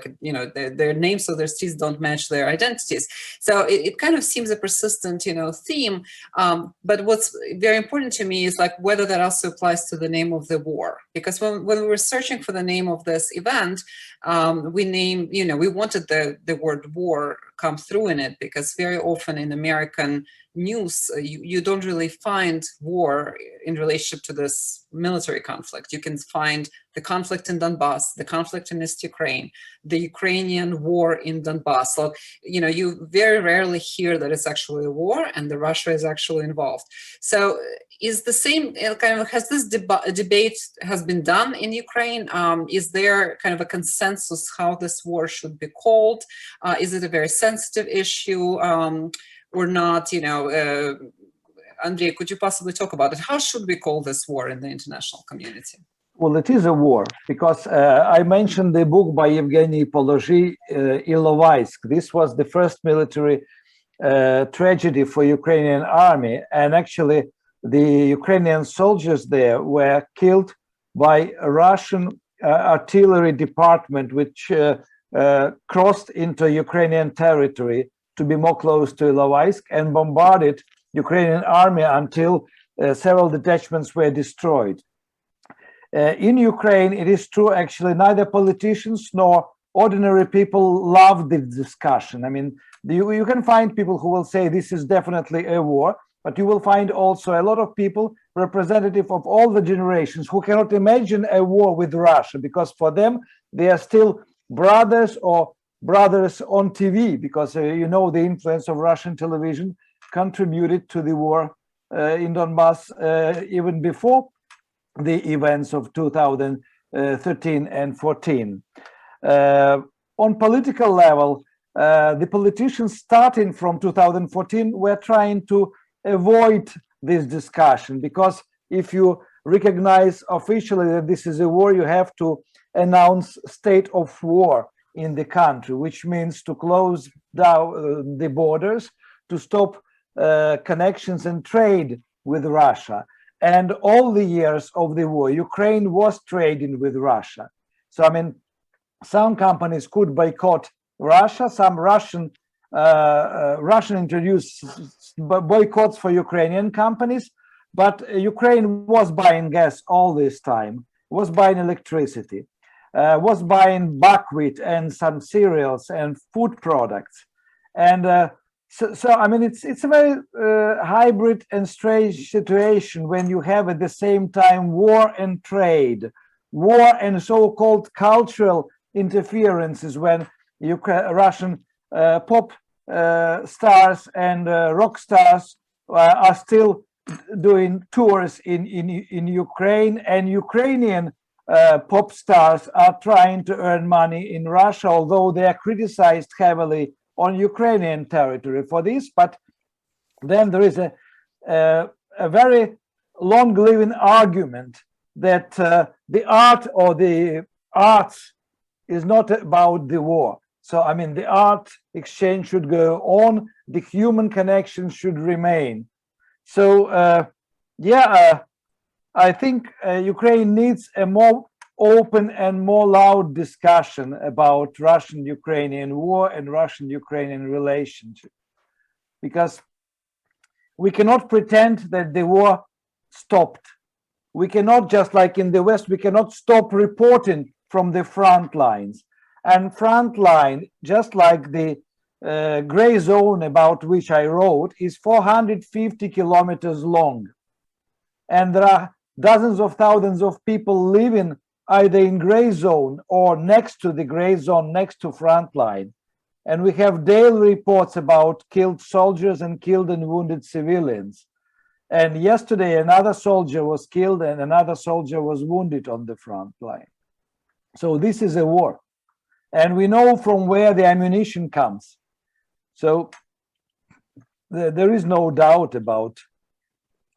S2: their names of their streets don't match their identities. So it kind of seems a persistent, theme. But what's very important to me is whether that also applies to the name of the war. Because when we were searching for the name of this event, we wanted the word war come through in it, because very often in American news, you don't really find war in relationship to this military conflict. You can find the conflict in Donbas, the conflict in East Ukraine, the Ukrainian war in Donbas. So, you very rarely hear that it's actually a war and that Russia is actually involved. So is the same has this debate has been done in Ukraine? Is there kind of a consensus how this war should be called? Is it a very sensitive issue or not? Andrei, could you possibly talk about it? How should we call this war in the international community?
S3: Well, it is a war, because I mentioned the book by Evgeny Polozhy, Ilovaisk. This was the first military tragedy for Ukrainian army, and actually the Ukrainian soldiers there were killed by a Russian artillery department, which crossed into Ukrainian territory to be more close to Ilovaisk and bombarded Ukrainian army until several detachments were destroyed. In Ukraine, it is true, actually, neither politicians nor ordinary people love the discussion. I mean, you can find people who will say this is definitely a war, but you will find also a lot of people, representative of all the generations, who cannot imagine a war with Russia, because for them, they are still brothers or brothers on TV, because the influence of Russian television contributed to the war in Donbas even before the events of 2013 and 14. On political level, the politicians starting from 2014 were trying to avoid this discussion, because if you recognize officially that this is a war, you have to announce state of war in the country, which means to close down the borders, to stop connections and trade with Russia. And all the years of the war, Ukraine was trading with Russia. So, I mean, some companies could boycott Russia, some Russian introduced boycotts for Ukrainian companies, But Ukraine was buying gas all this time, was buying electricity, was buying buckwheat and some cereals and food products. And so I mean, it's a very hybrid and strange situation when you have at the same time war and trade, war and so-called cultural interferences, when Russian pop stars and rock stars are still doing tours in Ukraine, and Ukrainian pop stars are trying to earn money in Russia, although they are criticized heavily on Ukrainian territory for this. But then there is a very long-living argument that the art or the arts is not about the war. So, I mean, the art exchange should go on, the human connection should remain. So, I think Ukraine needs a more open and more loud discussion about Russian-Ukrainian war and Russian-Ukrainian relationship, because we cannot pretend that the war stopped. We cannot, just like in the West, we cannot stop reporting from the front lines. And front line, just like the gray zone about which I wrote, is 450 kilometers long. And there are dozens of thousands of people living either in gray zone or next to the gray zone, next to front line. And we have daily reports about killed soldiers and killed and wounded civilians. And yesterday, another soldier was killed and another soldier was wounded on the front line. So this is a war. And we know from where the ammunition comes. So there is no doubt about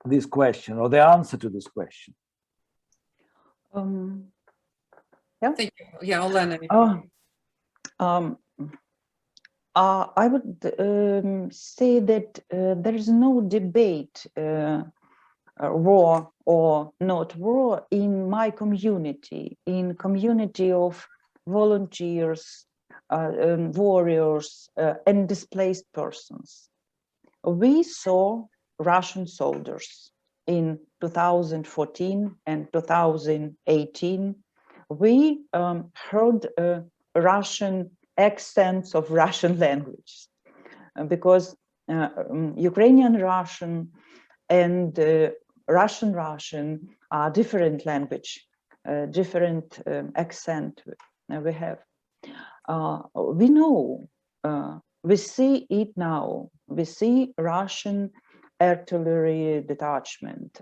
S3: this question or the answer to this question.
S4: Yeah.
S2: Thank you. Yeah, Olena.
S4: I would say that there is no debate, war or not war, in my community, in community of volunteers, warriors, and displaced persons. We saw Russian soldiers in 2014 and 2018. We heard Russian accents of Russian language, because Ukrainian Russian and Russian are different language, different accent we have. We know, we see it now. We see Russian artillery detachment,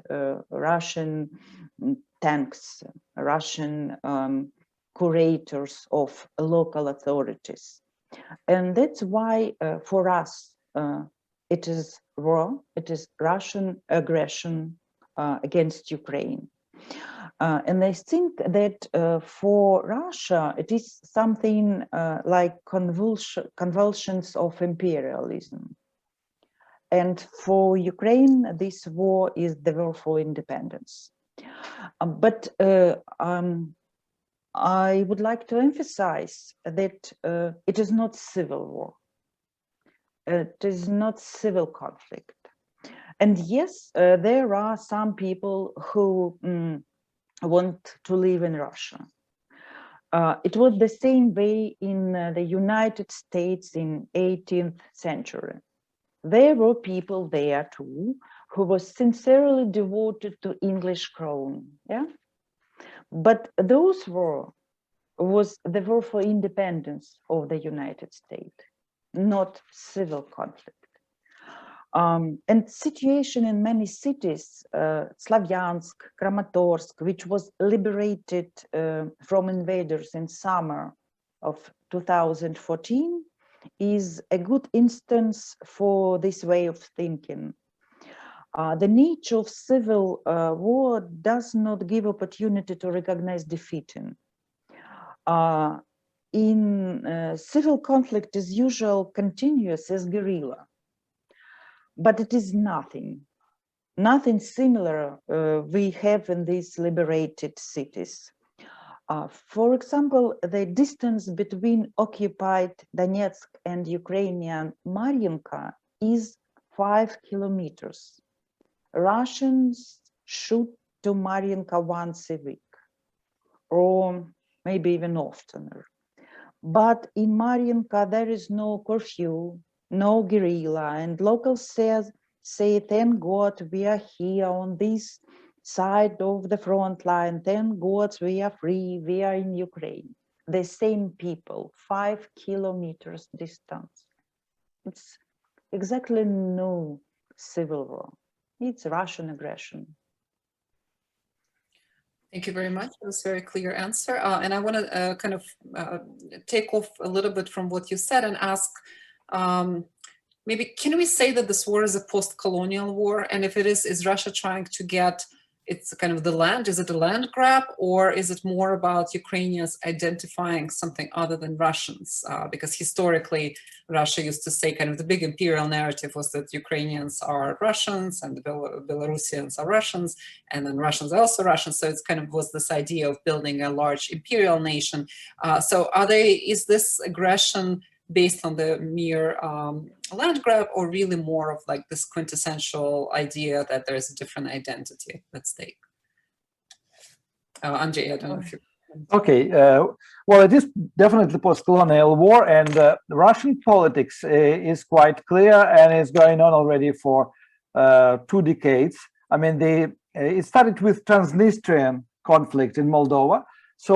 S4: Russian tanks, Russian curators of local authorities. And that's why for us, it is war, it is Russian aggression against Ukraine. And I think that for Russia, it is something like convulsions of imperialism. And for Ukraine, this war is the war for independence. But I would like to emphasize that it is not civil war. It is not civil conflict. And yes, there are some people who want to live in Russia. It was the same way in the United States in 18th century. There were people there too who were sincerely devoted to English crown, yeah? But those was the war for independence of the United States, not civil conflict. And situation in many cities, Slavyansk, Kramatorsk, which was liberated from invaders in summer of 2014, is a good instance for this way of thinking. The nature of civil war does not give opportunity to recognize defeating. In civil conflict is usual continuous as guerrilla, but it is nothing similar we have in these liberated cities. For example, the distance between occupied Donetsk and Ukrainian Mariinka is 5 kilometers. Russians shoot to Mariinka once a week, or maybe even oftener. But in Mariinka, there is no curfew, no guerrilla, and locals say, thank God we are here on this side of the front line. Thank God we are free, we are in Ukraine. The same people, 5 kilometers distance. It's exactly no civil war. It's Russian aggression.
S2: Thank you very much. That was a very clear answer. And I want to kind of take off a little bit from what you said and ask, maybe can we say that this war is a post-colonial war? And if it is Russia trying to get, it's kind of the land, is it a land grab, or is it more about Ukrainians identifying something other than Russians? Because historically, Russia used to say kind of the big imperial narrative was that Ukrainians are Russians and the Belarusians are Russians, and then Russians are also Russians. So it's kind of was this idea of building a large imperial nation. So is this aggression based on the mere land grab, or really more of like this quintessential idea that there's a different identity at stake? Andrei, I don't know if you...
S3: Okay, well, it is definitely post-colonial war, and Russian politics is quite clear and is going on already for 2 decades. I mean, it started with Transnistrian conflict in Moldova. So,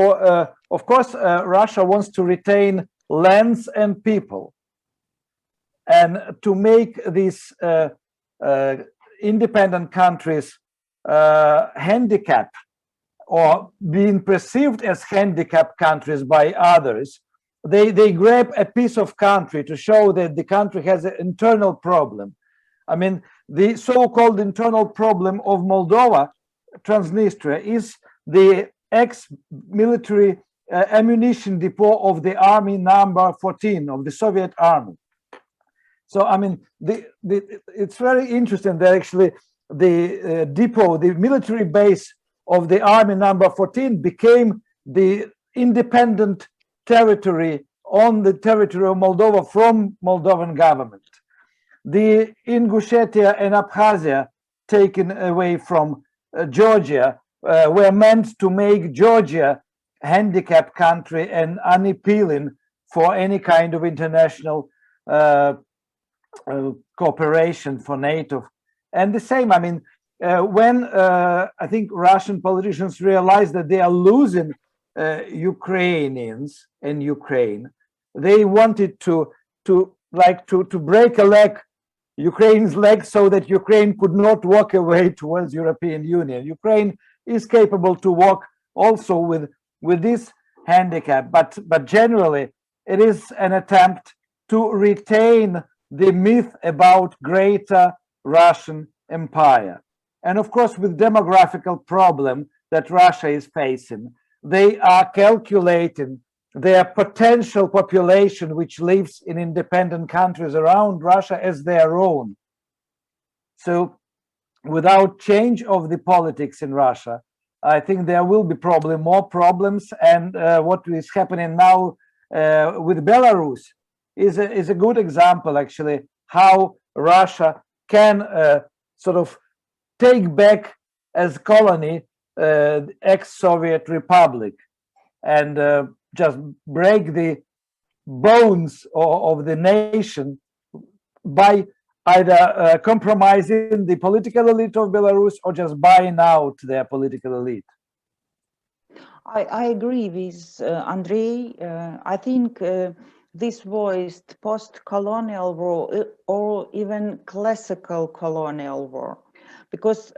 S3: of course, Russia wants to retain lands and people, and to make these independent countries handicapped or being perceived as handicapped countries by others, they grab a piece of country to show that the country has an internal problem. I mean, the so-called internal problem of Moldova, Transnistria, is the ex-military ammunition depot of the army number 14 of the Soviet army. So, I mean, it's very interesting that actually the depot, the military base of the army number 14 became the independent territory on the territory of Moldova from Moldovan government. The Ingushetia and Abkhazia, taken away from Georgia, were meant to make Georgia handicapped country and unappealing for any kind of international cooperation for NATO. And the same, I mean, when I think Russian politicians realized that they are losing Ukrainians in Ukraine, they wanted to break a leg, Ukraine's leg, so that Ukraine could not walk away towards European Union. Ukraine is capable to walk also with this handicap, but generally it is an attempt to retain the myth about greater Russian empire. And of course, with demographical problem that Russia is facing, they are calculating their potential population which lives in independent countries around Russia as their own. So without change of the politics in Russia, I think there will be probably more problems. And what is happening now with Belarus is a good example, actually, how Russia can sort of take back as colony ex-Soviet republic and just break the bones of the nation by either compromising the political elite of Belarus or just buying out their political elite.
S4: I agree with Andrei. I think this war is post-colonial war or even classical colonial war, because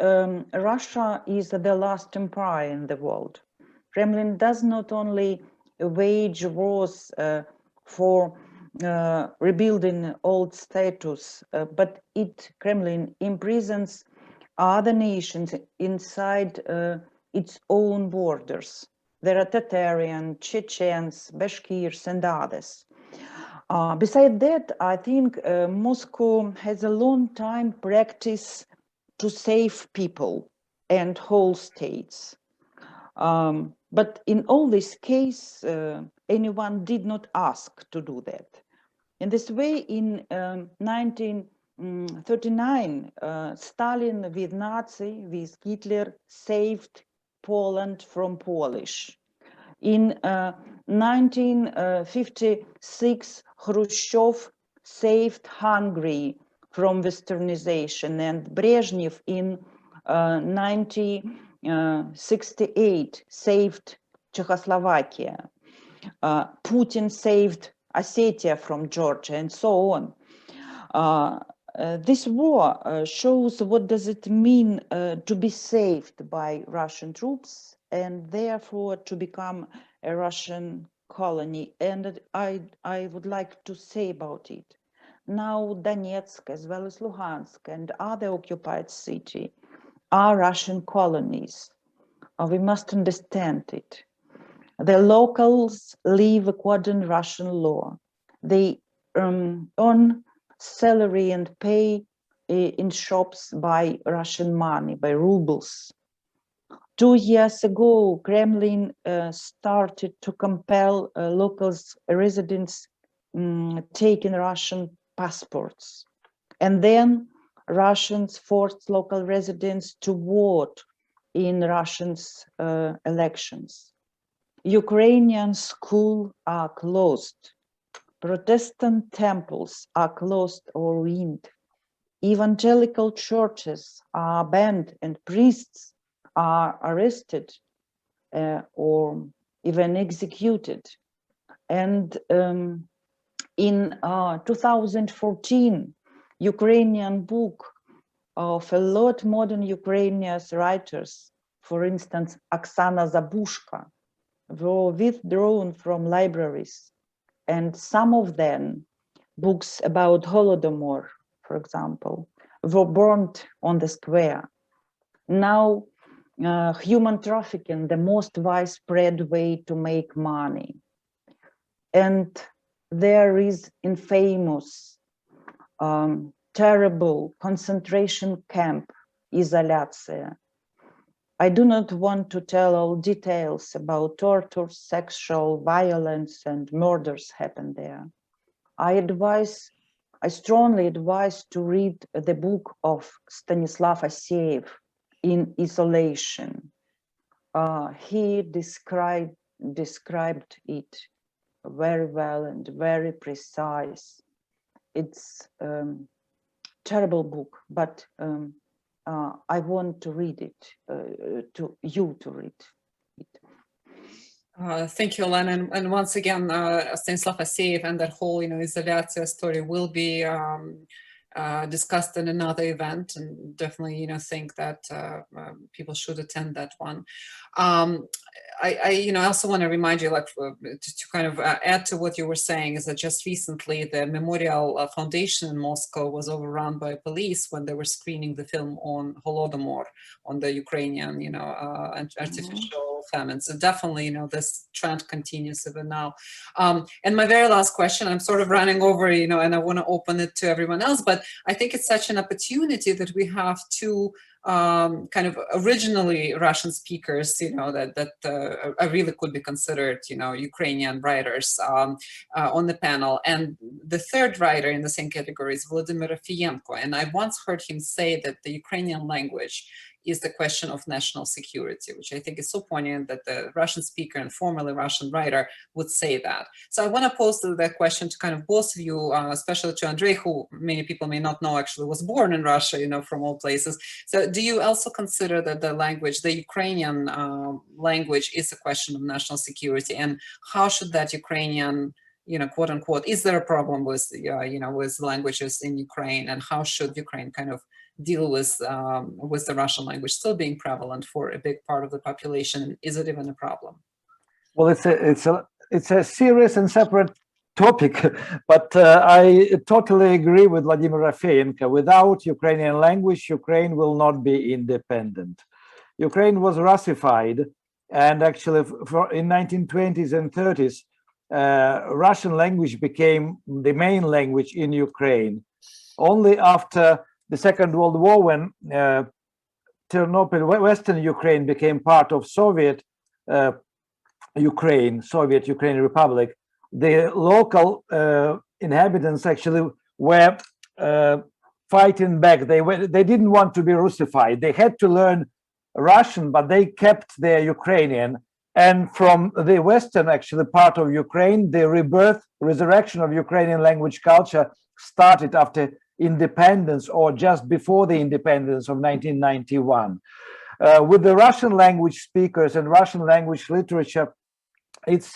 S4: Russia is the last empire in the world. Kremlin does not only wage wars for rebuilding old status, but Kremlin imprisons other nations inside its own borders. There are Tatarian, Chechens, Bashkirs, and others. Besides that, I think Moscow has a long time practice to save people and whole states. But in all this case, anyone did not ask to do that. In this way, in 19 1939, Stalin with Nazi, with Hitler, saved Poland from Polish. In 1956, Khrushchev saved Hungary from westernization, and Brezhnev in 1968 saved Czechoslovakia. Putin saved Ossetia from Georgia, and so on. This war shows what does it mean to be saved by Russian troops and therefore to become a Russian colony. And I would like to say about it. Now Donetsk as well as Luhansk and other occupied cities are Russian colonies. We must understand it. The locals live according to Russian law. They earn salary and pay in shops by Russian money, by rubles. 2 years ago, Kremlin started to compel locals, residents taking Russian passports. And then Russians forced local residents to vote in Russians' elections. Ukrainian schools are closed. Protestant temples are closed or ruined. Evangelical churches are banned and priests are arrested or even executed. And in 2014, Ukrainian book of a lot modern Ukrainian writers, for instance, Oksana Zabushka, were withdrawn from libraries. And some of them, books about Holodomor, for example, were burned on the square. Now, human trafficking, the most widespread way to make money. And there is infamous, terrible concentration camp, Izolyatsiya. I do not want to tell all details about torture, sexual violence, and murders happened there. I strongly advise to read the book of Stanislav Aseev, In Isolation. He described it very well and very precise. It's a terrible book, but I want to read it, to read it.
S2: Thank you, Olena. And once again, Stanislav Aseev and that whole, Izolyatsiya story will be discussed in another event, and definitely, think that people should attend that one. I also want to remind you, to kind of add to what you were saying, is that just recently the Memorial Foundation in Moscow was overrun by police when they were screening the film on Holodomor, on the Ukrainian, artificial famine. So definitely, this trend continues even now. And my very last question, I'm sort of running over, and I want to open it to everyone else, but I think it's such an opportunity that we have two kind of originally Russian speakers, that really could be considered, Ukrainian writers on the panel. And the third writer in the same category is Vladimir Rafienko. And I once heard him say that the Ukrainian language is the question of national security, which I think is so poignant that the Russian speaker and formerly Russian writer would say that. So I want to pose that question to kind of both of you, especially to Andrei, who many people may not know actually was born in Russia, from all places. So do you also consider that the language, the Ukrainian language, is a question of national security? And how should that Ukrainian, quote unquote, is there a problem with, with languages in Ukraine, and how should Ukraine kind of deal with the Russian language still being prevalent for a big part of the population? Is it even a problem?
S3: Well, it's a serious and separate topic, but I totally agree with Vladimir Rafienko. Without Ukrainian language, Ukraine will not be independent. Ukraine was Russified, and actually in 1920s and 30s, Russian language became the main language in Ukraine. Only after the Second World War, when Ternopil, Western Ukraine, became part of Soviet Ukraine, Soviet Ukrainian Republic, the local inhabitants actually were fighting back. They didn't want to be Russified. They had to learn Russian, but they kept their Ukrainian. And from the western, actually, part of Ukraine, the resurrection of Ukrainian language culture started after independence or just before the independence of 1991. With the Russian language speakers and Russian language literature, it's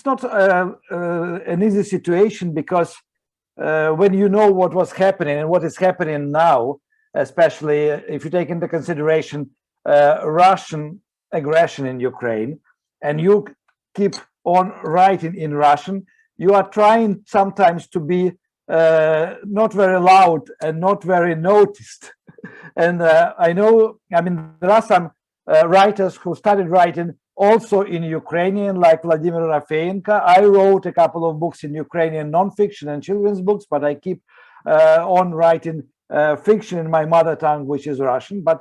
S3: not an easy situation, because when you know what was happening and what is happening now, especially if you take into consideration Russian aggression in Ukraine, and you keep on writing in Russian, you are trying sometimes to be not very loud and not very noticed. And I know, I mean, there are some writers who started writing also in Ukrainian, like Vladimir Rafeenko. I wrote a couple of books in Ukrainian nonfiction and children's books, but I keep on writing fiction in my mother tongue, which is Russian. But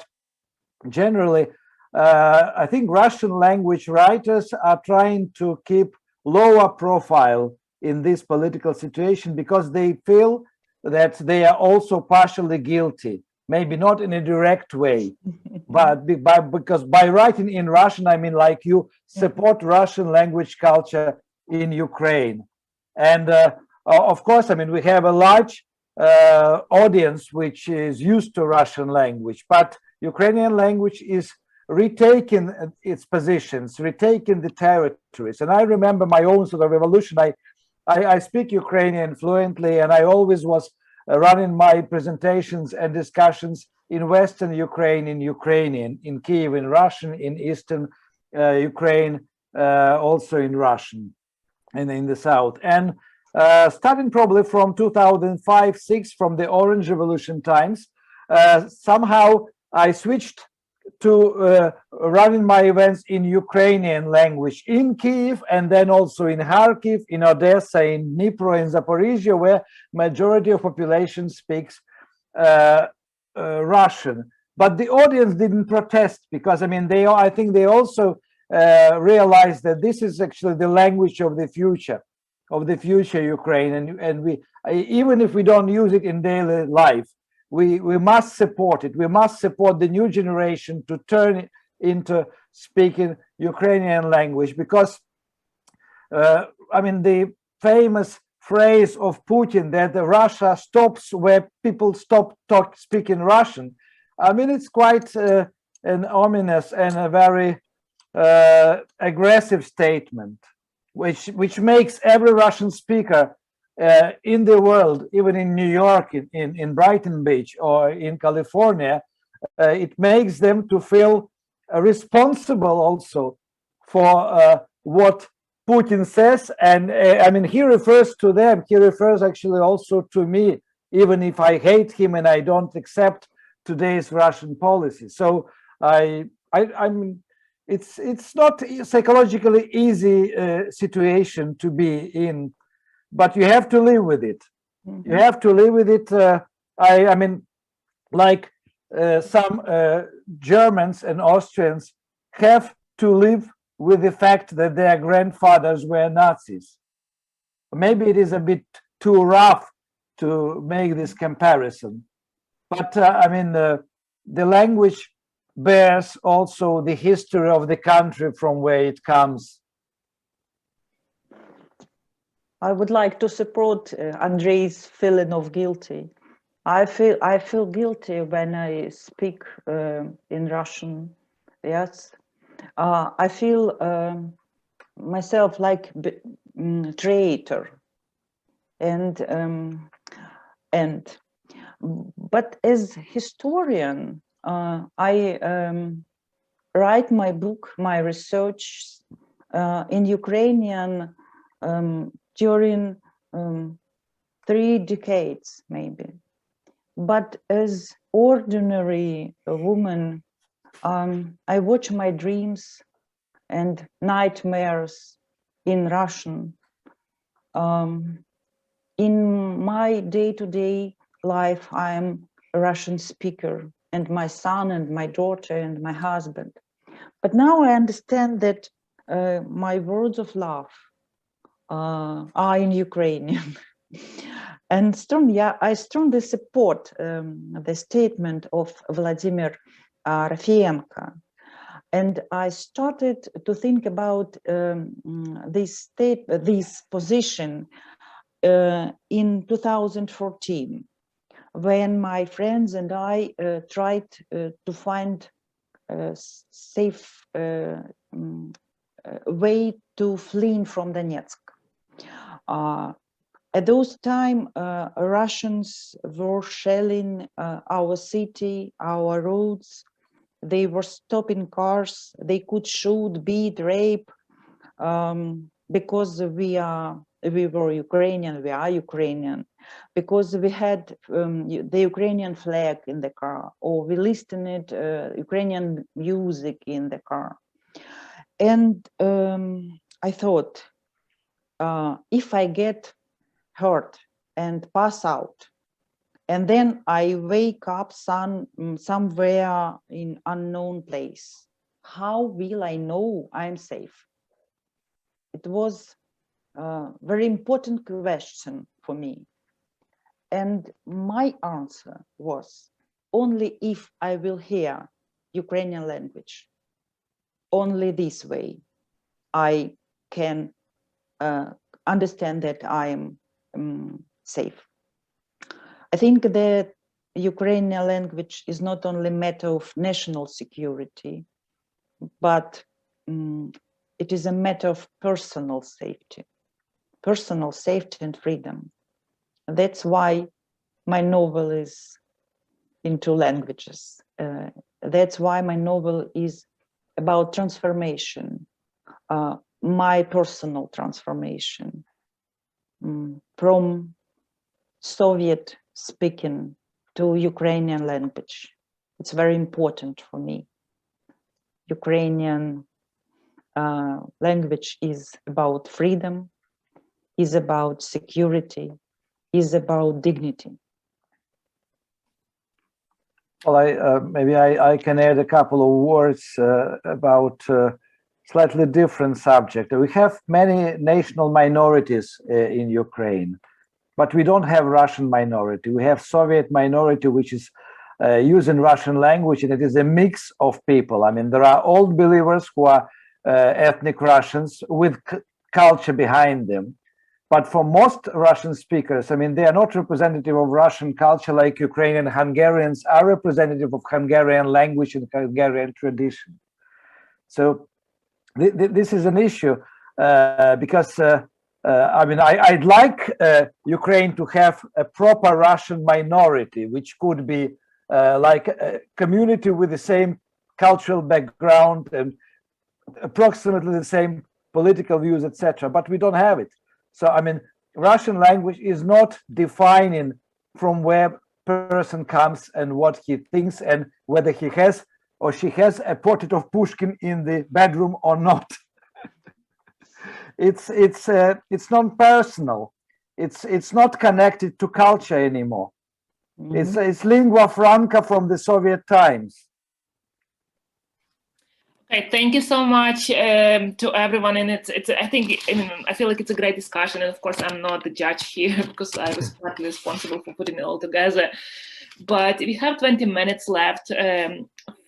S3: generally, I think Russian language writers are trying to keep lower profile in this political situation, because they feel that they are also partially guilty, maybe not in a direct way, but because by writing in Russian, I mean, like, you support Russian language culture in Ukraine. And of course, I mean, we have a large audience which is used to Russian language, but Ukrainian language is retaking its positions, retaking the territories. And I remember my own sort of evolution. I speak Ukrainian fluently, and I always was running my presentations and discussions in Western Ukraine in Ukrainian, in Kyiv in Russian, in Eastern Ukraine also in Russian, and in the South. And starting probably from 2005-06, from the Orange Revolution times, somehow I switched to running my events in Ukrainian language in Kyiv, and then also in Kharkiv, in Odessa, in Dnipro, in Zaporizhia, where majority of population speaks Russian. But the audience didn't protest, because I mean, I think they also realized that this is actually the language of the future Ukraine, and we, even if we don't use it in daily life, we must support it. We must support the new generation to turn it into speaking Ukrainian language, because I mean, the famous phrase of Putin that Russia stops where people stop speaking Russian. I mean, it's quite an ominous and a very aggressive statement, which makes every Russian speaker in the world, even in New York, in Brighton Beach, or in California, it makes them to feel responsible also for what Putin says. And I mean, he refers to them, he refers actually also to me, even if I hate him and I don't accept today's Russian policy. So I mean, it's not psychologically easy situation to be in, but you have to live with it. Mm-hmm. You have to live with it. I mean, like some Germans and Austrians have to live with the fact that their grandfathers were Nazis. Maybe it is a bit too rough to make this comparison, but I mean, the language bears also the history of the country from where it comes.
S4: I would like to support Andrei's feeling of guilty. I feel guilty when I speak in Russian. Yes, I feel myself like traitor, but as historian, I write my book, my research in Ukrainian during 3 decades, maybe. But as ordinary woman, I watch my dreams and nightmares in Russian. In my day-to-day life, I am a Russian speaker, and my son and my daughter and my husband. But now I understand that my words of love are in Ukrainian. And I strongly support the statement of Vladimir Rafienko. And I started to think about this position in 2014, when my friends and I tried to find a safe way to flee from Donetsk. At those time, Russians were shelling our city, our roads. They were stopping cars. They could shoot, beat, rape, because we were Ukrainian. We are Ukrainian, because we had the Ukrainian flag in the car, or we listened to Ukrainian music in the car. And I thought, if I get hurt and pass out, and then I wake up somewhere in unknown place, how will I know I'm safe? It was a very important question for me. And my answer was, only if I will hear Ukrainian language, only this way I can understand that I am safe. I think that Ukrainian language is not only a matter of national security, but it is a matter of personal safety and freedom. And that's why my novel is in 2 languages. That's why my novel is about transformation, my personal transformation from Soviet speaking to Ukrainian language. It's very important for me. Ukrainian language is about freedom, is about security, is about dignity.
S3: Well, maybe I can add a couple of words about slightly different subject. We have many national minorities in Ukraine, but we don't have Russian minority. We have Soviet minority, which is using Russian language, and it is a mix of people. I mean, there are old believers who are ethnic Russians with culture behind them. But for most Russian speakers, I mean, they are not representative of Russian culture like Ukrainian Hungarians are representative of Hungarian language and Hungarian tradition. So this is an issue because, I mean, I'd like Ukraine to have a proper Russian minority, which could be like a community with the same cultural background and approximately the same political views, etc. But we don't have it. So, I mean, Russian language is not defining from where person comes and what he thinks and whether he has or she has a portrait of Pushkin in the bedroom or not. It's non-personal. It's not connected to culture anymore. Mm-hmm. It's lingua franca from the Soviet times.
S1: Okay, thank you so much to everyone, and it's I feel like it's a great discussion, and of course I'm not the judge here because I was partly responsible for putting it all together. But we have 20 minutes left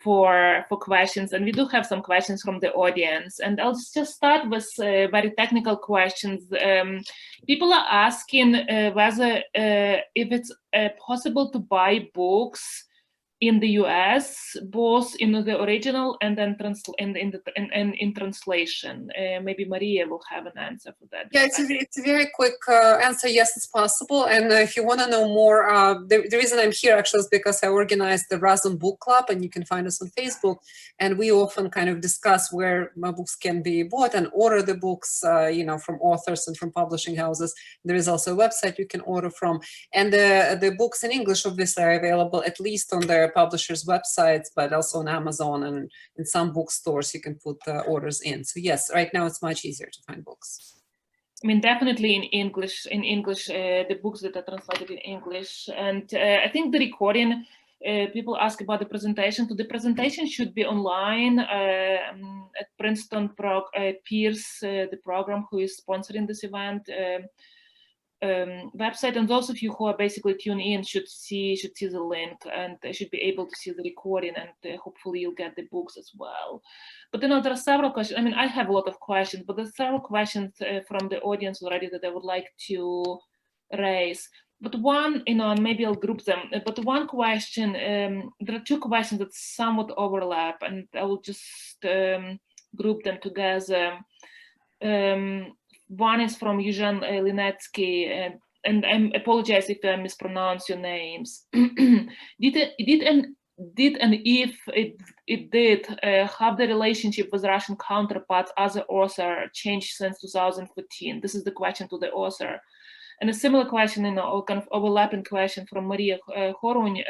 S1: for questions, and we do have some questions from the audience. And I'll just start with very technical questions. People are asking whether if it's possible to buy books in the US, both in the original and then in translation. Maybe Maria will have an answer for that.
S2: Yeah, it's a very quick answer. Yes, it's possible. And if you want to know more, the reason I'm here actually is because I organized the Razom book club, and you can find us on Facebook. And we often kind of discuss where my books can be bought and order the books, from authors and from publishing houses. There is also a website you can order from. And the books in English obviously are available at least on their publishers' websites, but also on Amazon and in some bookstores you can put orders in. So yes, right now it's much easier to find books.
S1: I mean, definitely in English, the books that are translated in English. And I think the recording, people ask about the presentation. So the presentation should be online at Princeton Peers, the program who is sponsoring this event. website, and those of you who are basically tuning in should see the link, and should be able to see the recording, and hopefully you'll get the books as well. But there are several questions. I mean, I have a lot of questions, but there's several questions from the audience already that I would like to raise. But one, and maybe I'll group them, but one question, there are two questions that somewhat overlap, and I will just group them together. One is from Eugene Linetsky, and I apologize if I mispronounce your names. Did and if it did, have the relationship with Russian counterparts as an author changed since 2014? This is the question to the author. And a similar question, kind of overlapping question from Maria Horuny.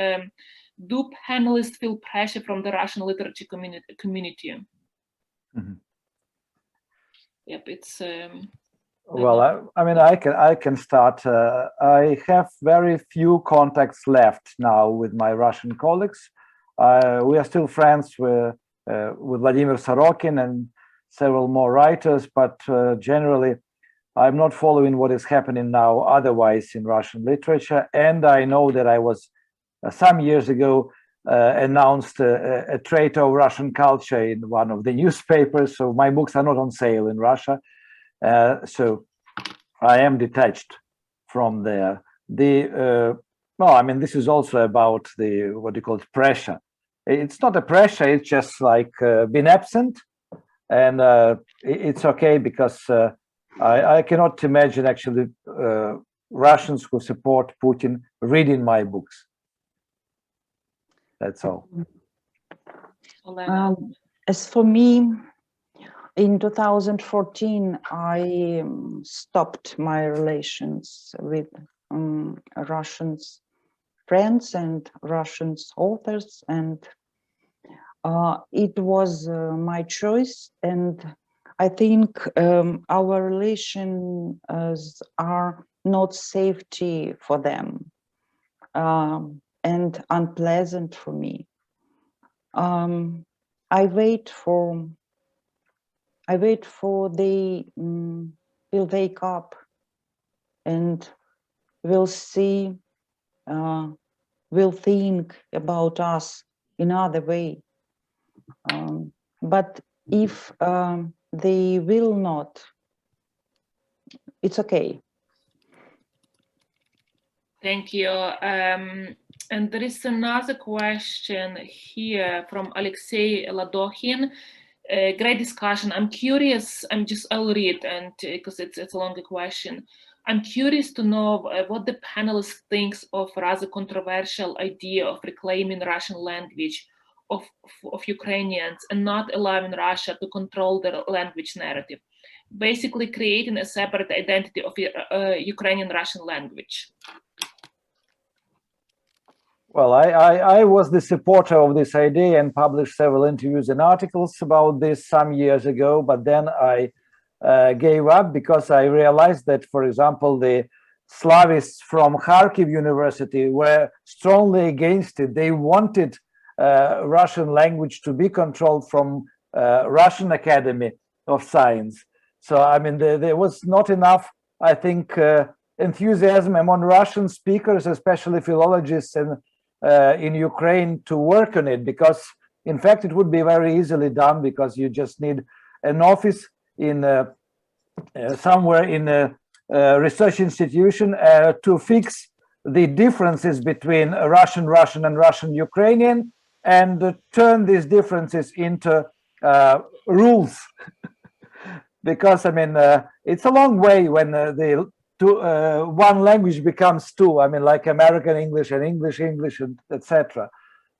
S1: Do panelists feel pressure from the Russian literature community? Mm-hmm. Yep, it's.
S3: Well, I mean, I can start. I have very few contacts left now with my Russian colleagues. We are still friends with Vladimir Sorokin and several more writers, but generally, I'm not following what is happening now otherwise in Russian literature. And I know that I was some years ago announced a traitor of Russian culture in one of the newspapers. So my books are not on sale in Russia. So I am detached from there. No, I mean, this is also about the, what you call it, pressure. It's not a pressure, it's just like being absent. And it's okay, because I cannot imagine actually Russians who support Putin reading my books. That's all.
S4: As for me, in 2014, I stopped my relations with Russian friends and Russian authors, and it was my choice. And I think our relations are not safety for them and unpleasant for me. I wait for they will wake up and will see, will think about us in other way. But if they will not, it's okay.
S1: Thank you. And there is another question here from Alexei Ladokhin. Great discussion. I'm curious, I'll read, and because it's a longer question. I'm curious to know what the panelist thinks of rather controversial idea of reclaiming Russian language of Ukrainians and not allowing Russia to control the language narrative, basically creating a separate identity of Ukrainian Russian language.
S3: Well, I was the supporter of this idea and published several interviews and articles about this some years ago, but then I gave up because I realized that, for example, the Slavists from Kharkiv University were strongly against it. They wanted Russian language to be controlled from Russian Academy of Science. So, I mean, there was not enough, I think, enthusiasm among Russian speakers, especially philologists in Ukraine, to work on it, because in fact it would be very easily done, because you just need an office in somewhere in a research institution to fix the differences between Russian and Russian-Ukrainian, and turn these differences into rules. Because I mean, it's a long way when one language becomes two. I mean, like American English and English, and etc.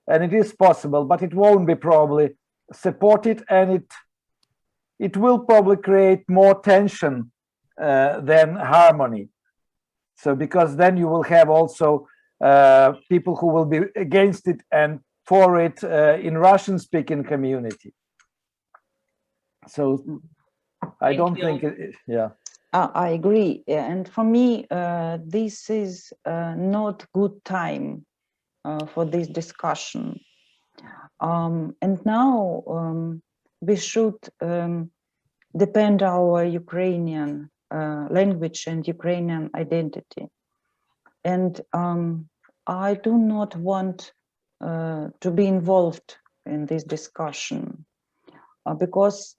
S3: And it is possible, but it won't be probably supported, and it will probably create more tension than harmony. So, because then you will have also people who will be against it and for it in Russian-speaking community. So, I don't think yeah.
S4: I agree, and for me, this is not good time for this discussion. And now we should depend our Ukrainian language and Ukrainian identity. And I do not want to be involved in this discussion because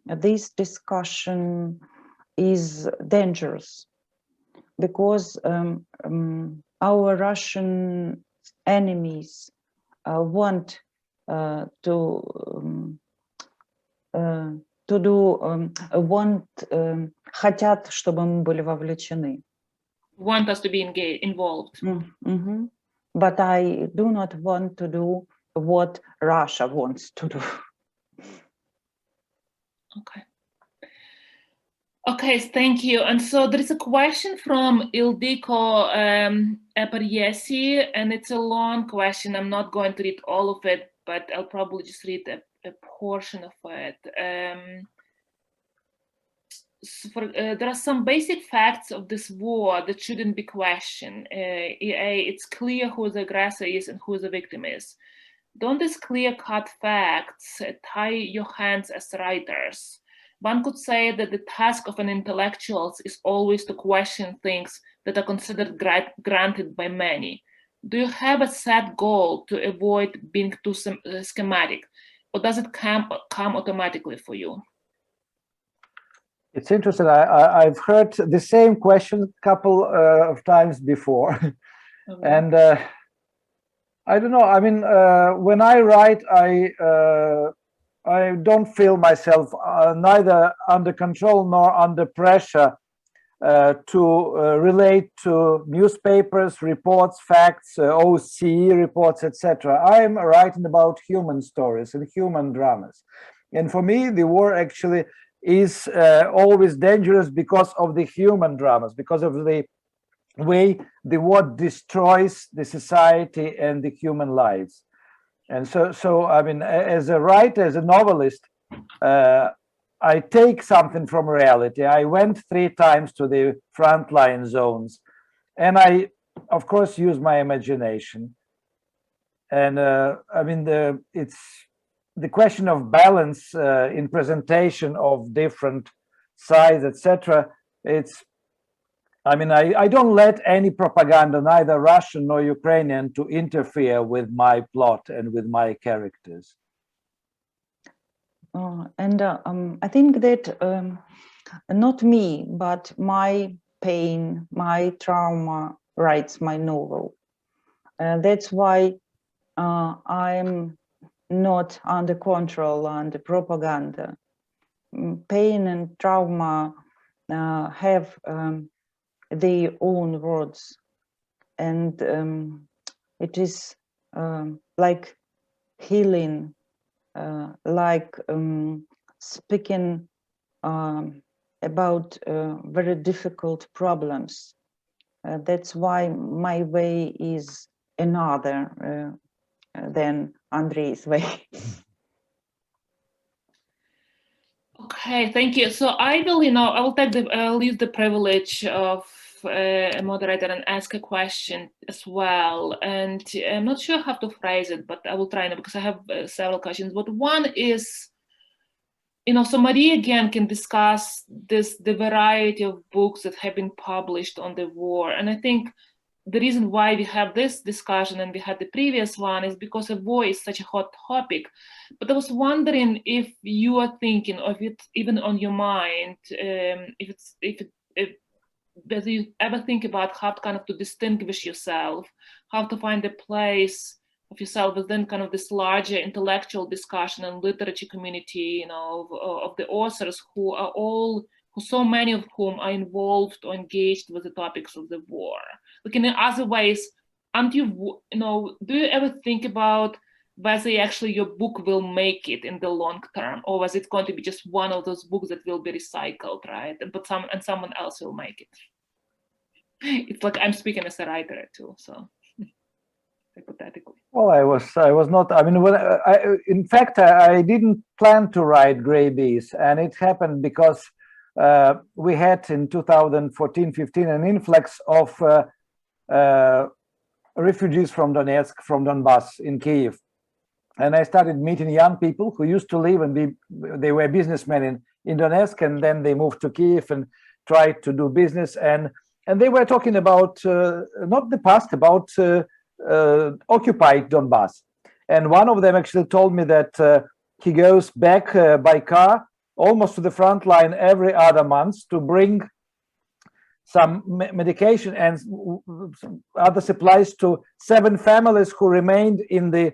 S4: this discussion is dangerous, because our Russian enemies want хотят, чтобы мы были вовлечены.
S1: Want us to be involved.
S4: But I do not want to do what Russia wants to do.
S1: Okay. Okay, thank you. And so there is a question from Ildiko Epariesi, and it's a long question. I'm not going to read all of it, but I'll probably just read a portion of it. There are some basic facts of this war that shouldn't be questioned. It's clear who the aggressor is and who the victim is. Don't these clear-cut facts tie your hands as writers? One could say that the task of an intellectual is always to question things that are considered granted by many. Do you have a set goal to avoid being too schematic, or does it come automatically for you?
S3: It's interesting. I've heard the same question a couple of times before. Okay. And I don't know. I mean, when I write, I don't feel myself neither under control nor under pressure to relate to newspapers, reports, facts, OCE reports, etc. I'm writing about human stories and human dramas. And for me, the war actually is always dangerous because of the human dramas, because of the way the war destroys the society and the human lives. And so I mean, as a writer, as a novelist, I take something from reality. I went 3 times to the frontline zones, and I, of course, use my imagination. And I mean, it's the question of balance in presentation of different sides, etc. It's, I mean, I don't let any propaganda, neither Russian nor Ukrainian, to interfere with my plot and with my characters.
S4: I think that not me, but my pain, my trauma writes my novel. That's why I'm not under control, under propaganda. Pain and trauma have their own words, and it is like healing, like speaking about very difficult problems. That's why my way is another than Andrei's way.
S1: Okay, thank you. So I will, I will take I'll use the privilege of a moderator and ask a question as well. And I'm not sure how to phrase it, but I will try now because I have several questions. But one is, so Maria Genkin discussed the variety of books that have been published on the war. And I think the reason why we have this discussion and we had the previous one is because the war is such a hot topic. But I was wondering if you are thinking, or if it's even on your mind, whether you ever think about how to kind of to distinguish yourself, how to find a place of yourself within kind of this larger intellectual discussion and literature community, of the authors who are all, so many of whom are involved or engaged with the topics of the war. Like in other ways, aren't you, do you ever think about whether actually your book will make it in the long term, or was it going to be just one of those books that will be recycled, right? But someone else will make it. It's like I'm speaking as a writer too, so hypothetically.
S3: Well, I was not. I mean, in fact, I didn't plan to write Grey Bees, and it happened because we had in 2014-15 an influx of refugees from Donetsk, from Donbas in Kyiv. And I started meeting young people who used to live and they were businessmen in Donetsk, and then they moved to Kyiv and tried to do business, and they were talking about not the past, about occupied Donbas. And one of them actually told me that he goes back by car almost to the front line every other month to bring some medication and other supplies to 7 families who remained in the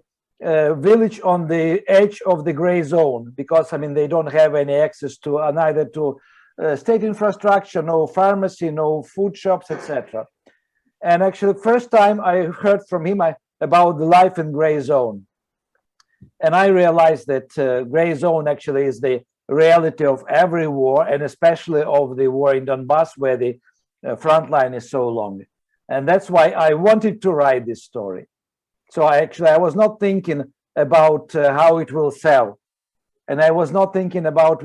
S3: village on the edge of the gray zone, because I mean they don't have any access to neither to state infrastructure, no pharmacy, no food shops, etc. And actually, first time I heard from him about the life in gray zone, and I realized that gray zone actually is the reality of every war, and especially of the war in Donbas, where the front line is so long. And that's why I wanted to write this story. So I was not thinking about how it will sell, and I was not thinking about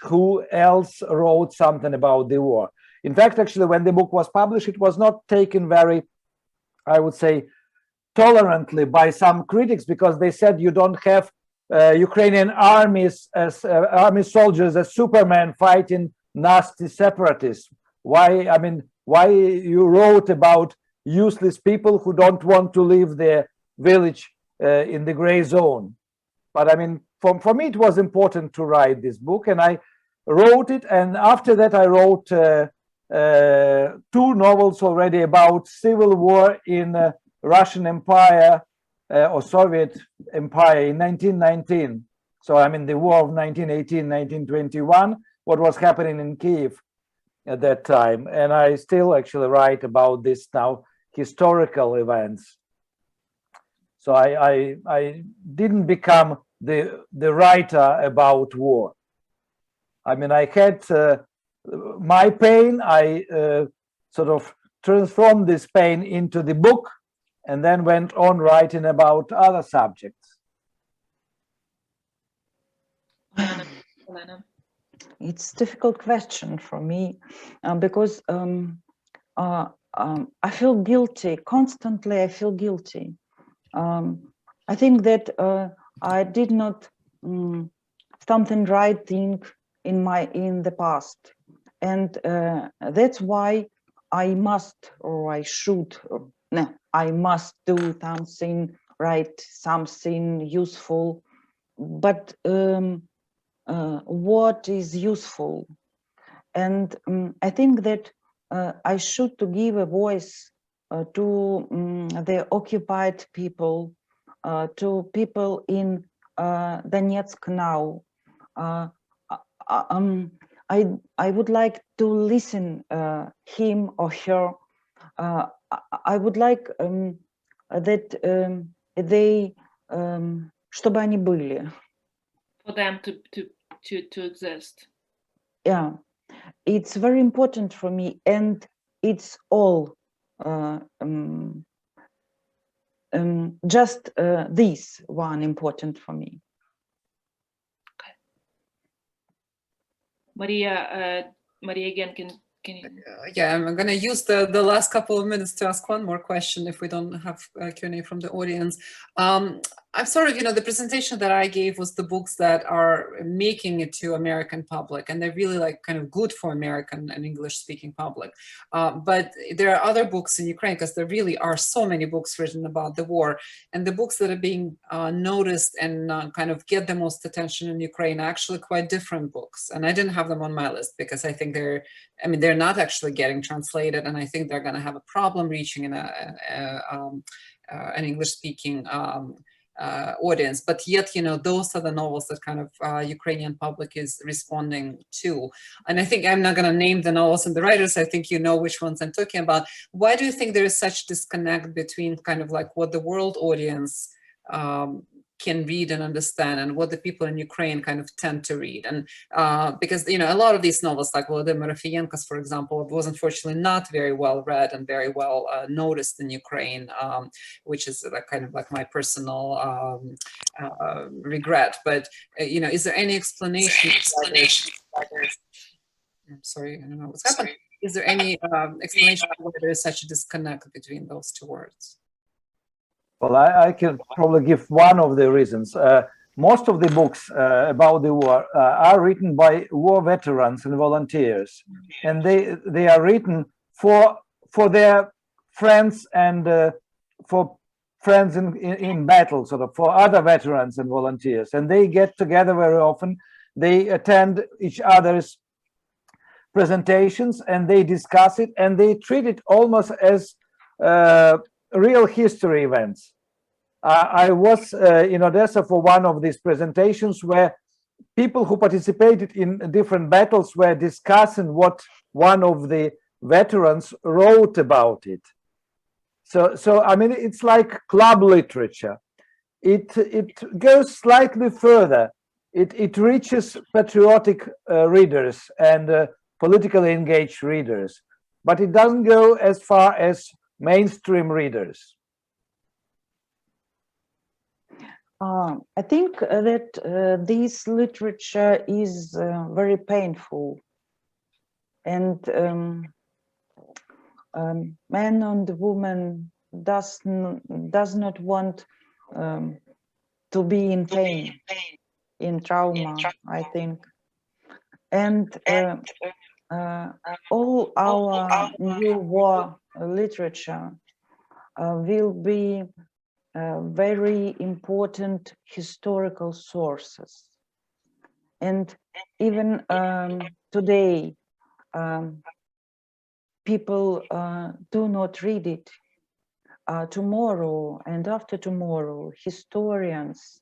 S3: who else wrote something about the war. In fact, actually, when the book was published, it was not taken very, I would say, tolerantly by some critics, because they said you don't have Ukrainian armies as army soldiers as Superman fighting nasty separatists. Why you wrote about useless people who don't want to leave their village in the gray zone? But I mean, for me, it was important to write this book, and I wrote it. And after that, I wrote 2 novels already about civil war in Russian Empire or Soviet Empire in 1919. So I mean, the war of 1918, 1921, what was happening in Kyiv at that time. And I still actually write about this now, historical events. So I didn't become the writer about war. I mean, I had my pain. I sort of transformed this pain into the book, and then went on writing about other subjects.
S1: Olena.
S4: It's a difficult question for me because I feel guilty constantly. I feel guilty. I think that I did not something right thing in the past, and that's why I must, or I should, or no, I must do something right, something useful. But what is useful? And I think that I should to give a voice to the occupied people, to people in Donetsk now. I would like to listen him or her. I would like that they, чтобы они были.
S1: For them to exist.
S4: Yeah, it's very important for me, and it's all just this one important for me.
S1: Okay. Maria Genkin, can you?
S2: Yeah, I'm going to use the last couple of minutes to ask one more question if we don't have Q&A from the audience. I'm sort of, the presentation that I gave was the books that are making it to American public, and they're really like kind of good for American and English speaking public. But there are other books in Ukraine, because there really are so many books written about the war, and the books that are being noticed and kind of get the most attention in Ukraine are actually quite different books. And I didn't have them on my list because I think they're not actually getting translated, and I think they're going to have a problem reaching an English-speaking audience. But yet, those are the novels that kind of Ukrainian public is responding to. And I think I'm not going to name the novels and the writers. I think you know which ones I'm talking about. Why do you think there is such disconnect between kind of like what the world audience can read and understand, and what the people in Ukraine kind of tend to read? And because, a lot of these novels, like Volodymyr Rafieyenko's, for example, was unfortunately not very well read and very well noticed in Ukraine, which is kind of like my personal regret. But, is there any explanation? I'm sorry, I don't know what's happening. Is there any explanation why there is such a disconnect between those two words?
S3: Well, I can probably give one of the reasons. most of the books about the war are written by war veterans and volunteers, and they are written for their friends and for friends in battle, sort of for other veterans and volunteers, and they get together very often. They attend each other's presentations and they discuss it, and they treat it almost as real history events. I was in Odessa for one of these presentations where people who participated in different battles were discussing what one of the veterans wrote about it. So I mean, it's like club literature. It goes slightly further. It reaches patriotic readers and politically engaged readers, but it doesn't go as far as mainstream readers.
S4: I think that this literature is very painful, and man and woman does not want to be in pain, in trauma, I think. And all our new war literature will be very important historical sources. And even today, people do not read it. Tomorrow and after tomorrow, historians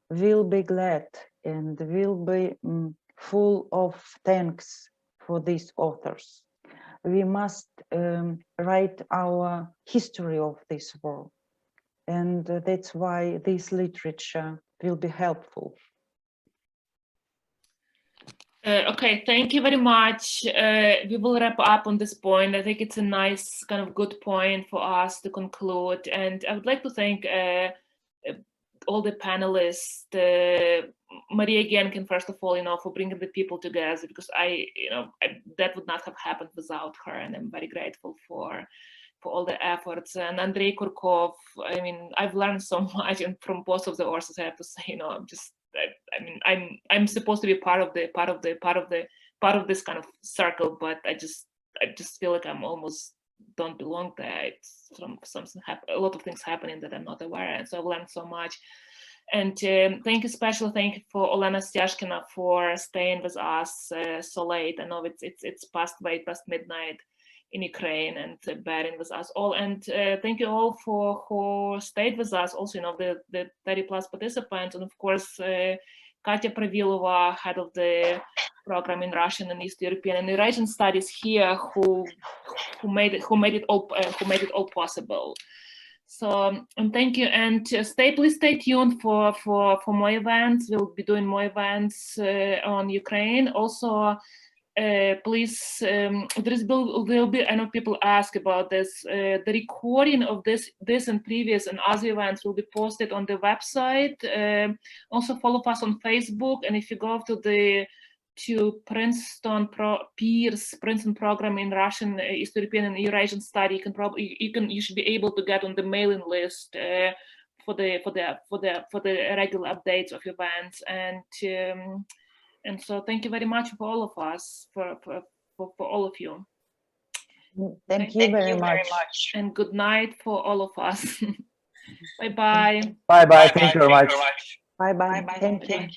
S4: will be glad and will be full of thanks for these authors. We must write our history of this war, and that's why this literature will be helpful.
S1: Okay, thank you very much. We will wrap up on this point. I think it's a nice, kind of good point for us to conclude. And I would like to thank all the panelists, Maria Genkin, first of all, for bringing the people together, because that would not have happened without her, and I'm very grateful for all the efforts. And Andrei Kurkov, I mean, I've learned so much, and from both of the authors, I have to say, I'm supposed to be part of this kind of circle, but I just feel like I'm almost don't belong there. It's a lot of things happening that I'm not aware of, and so I've learned so much. And thank you for Olena Stiazhkina for staying with us so late. I know it's past midnight in Ukraine, and bearing with us all. And thank you all for who stayed with us, also the 30+ participants, and of course Katya Pravilova, head of the program in Russian and East European and Eurasian studies here, who made it all possible. So, and thank you, and please stay tuned for more events. We'll be doing more events on Ukraine. Also, please, there'll be, I know people ask about this, the recording of this and previous and other events will be posted on the website. Also follow us on Facebook, and if you go to Princeton Princeton program in Russian, East European and Eurasian study, you should be able to get on the mailing list for the regular updates of events. And so thank you very much for all of us, for all of you.
S4: Thank you very much.
S1: And good night for all of us. Bye-bye.
S3: Bye-bye. Thank you very much.
S4: Bye-bye. Thank you.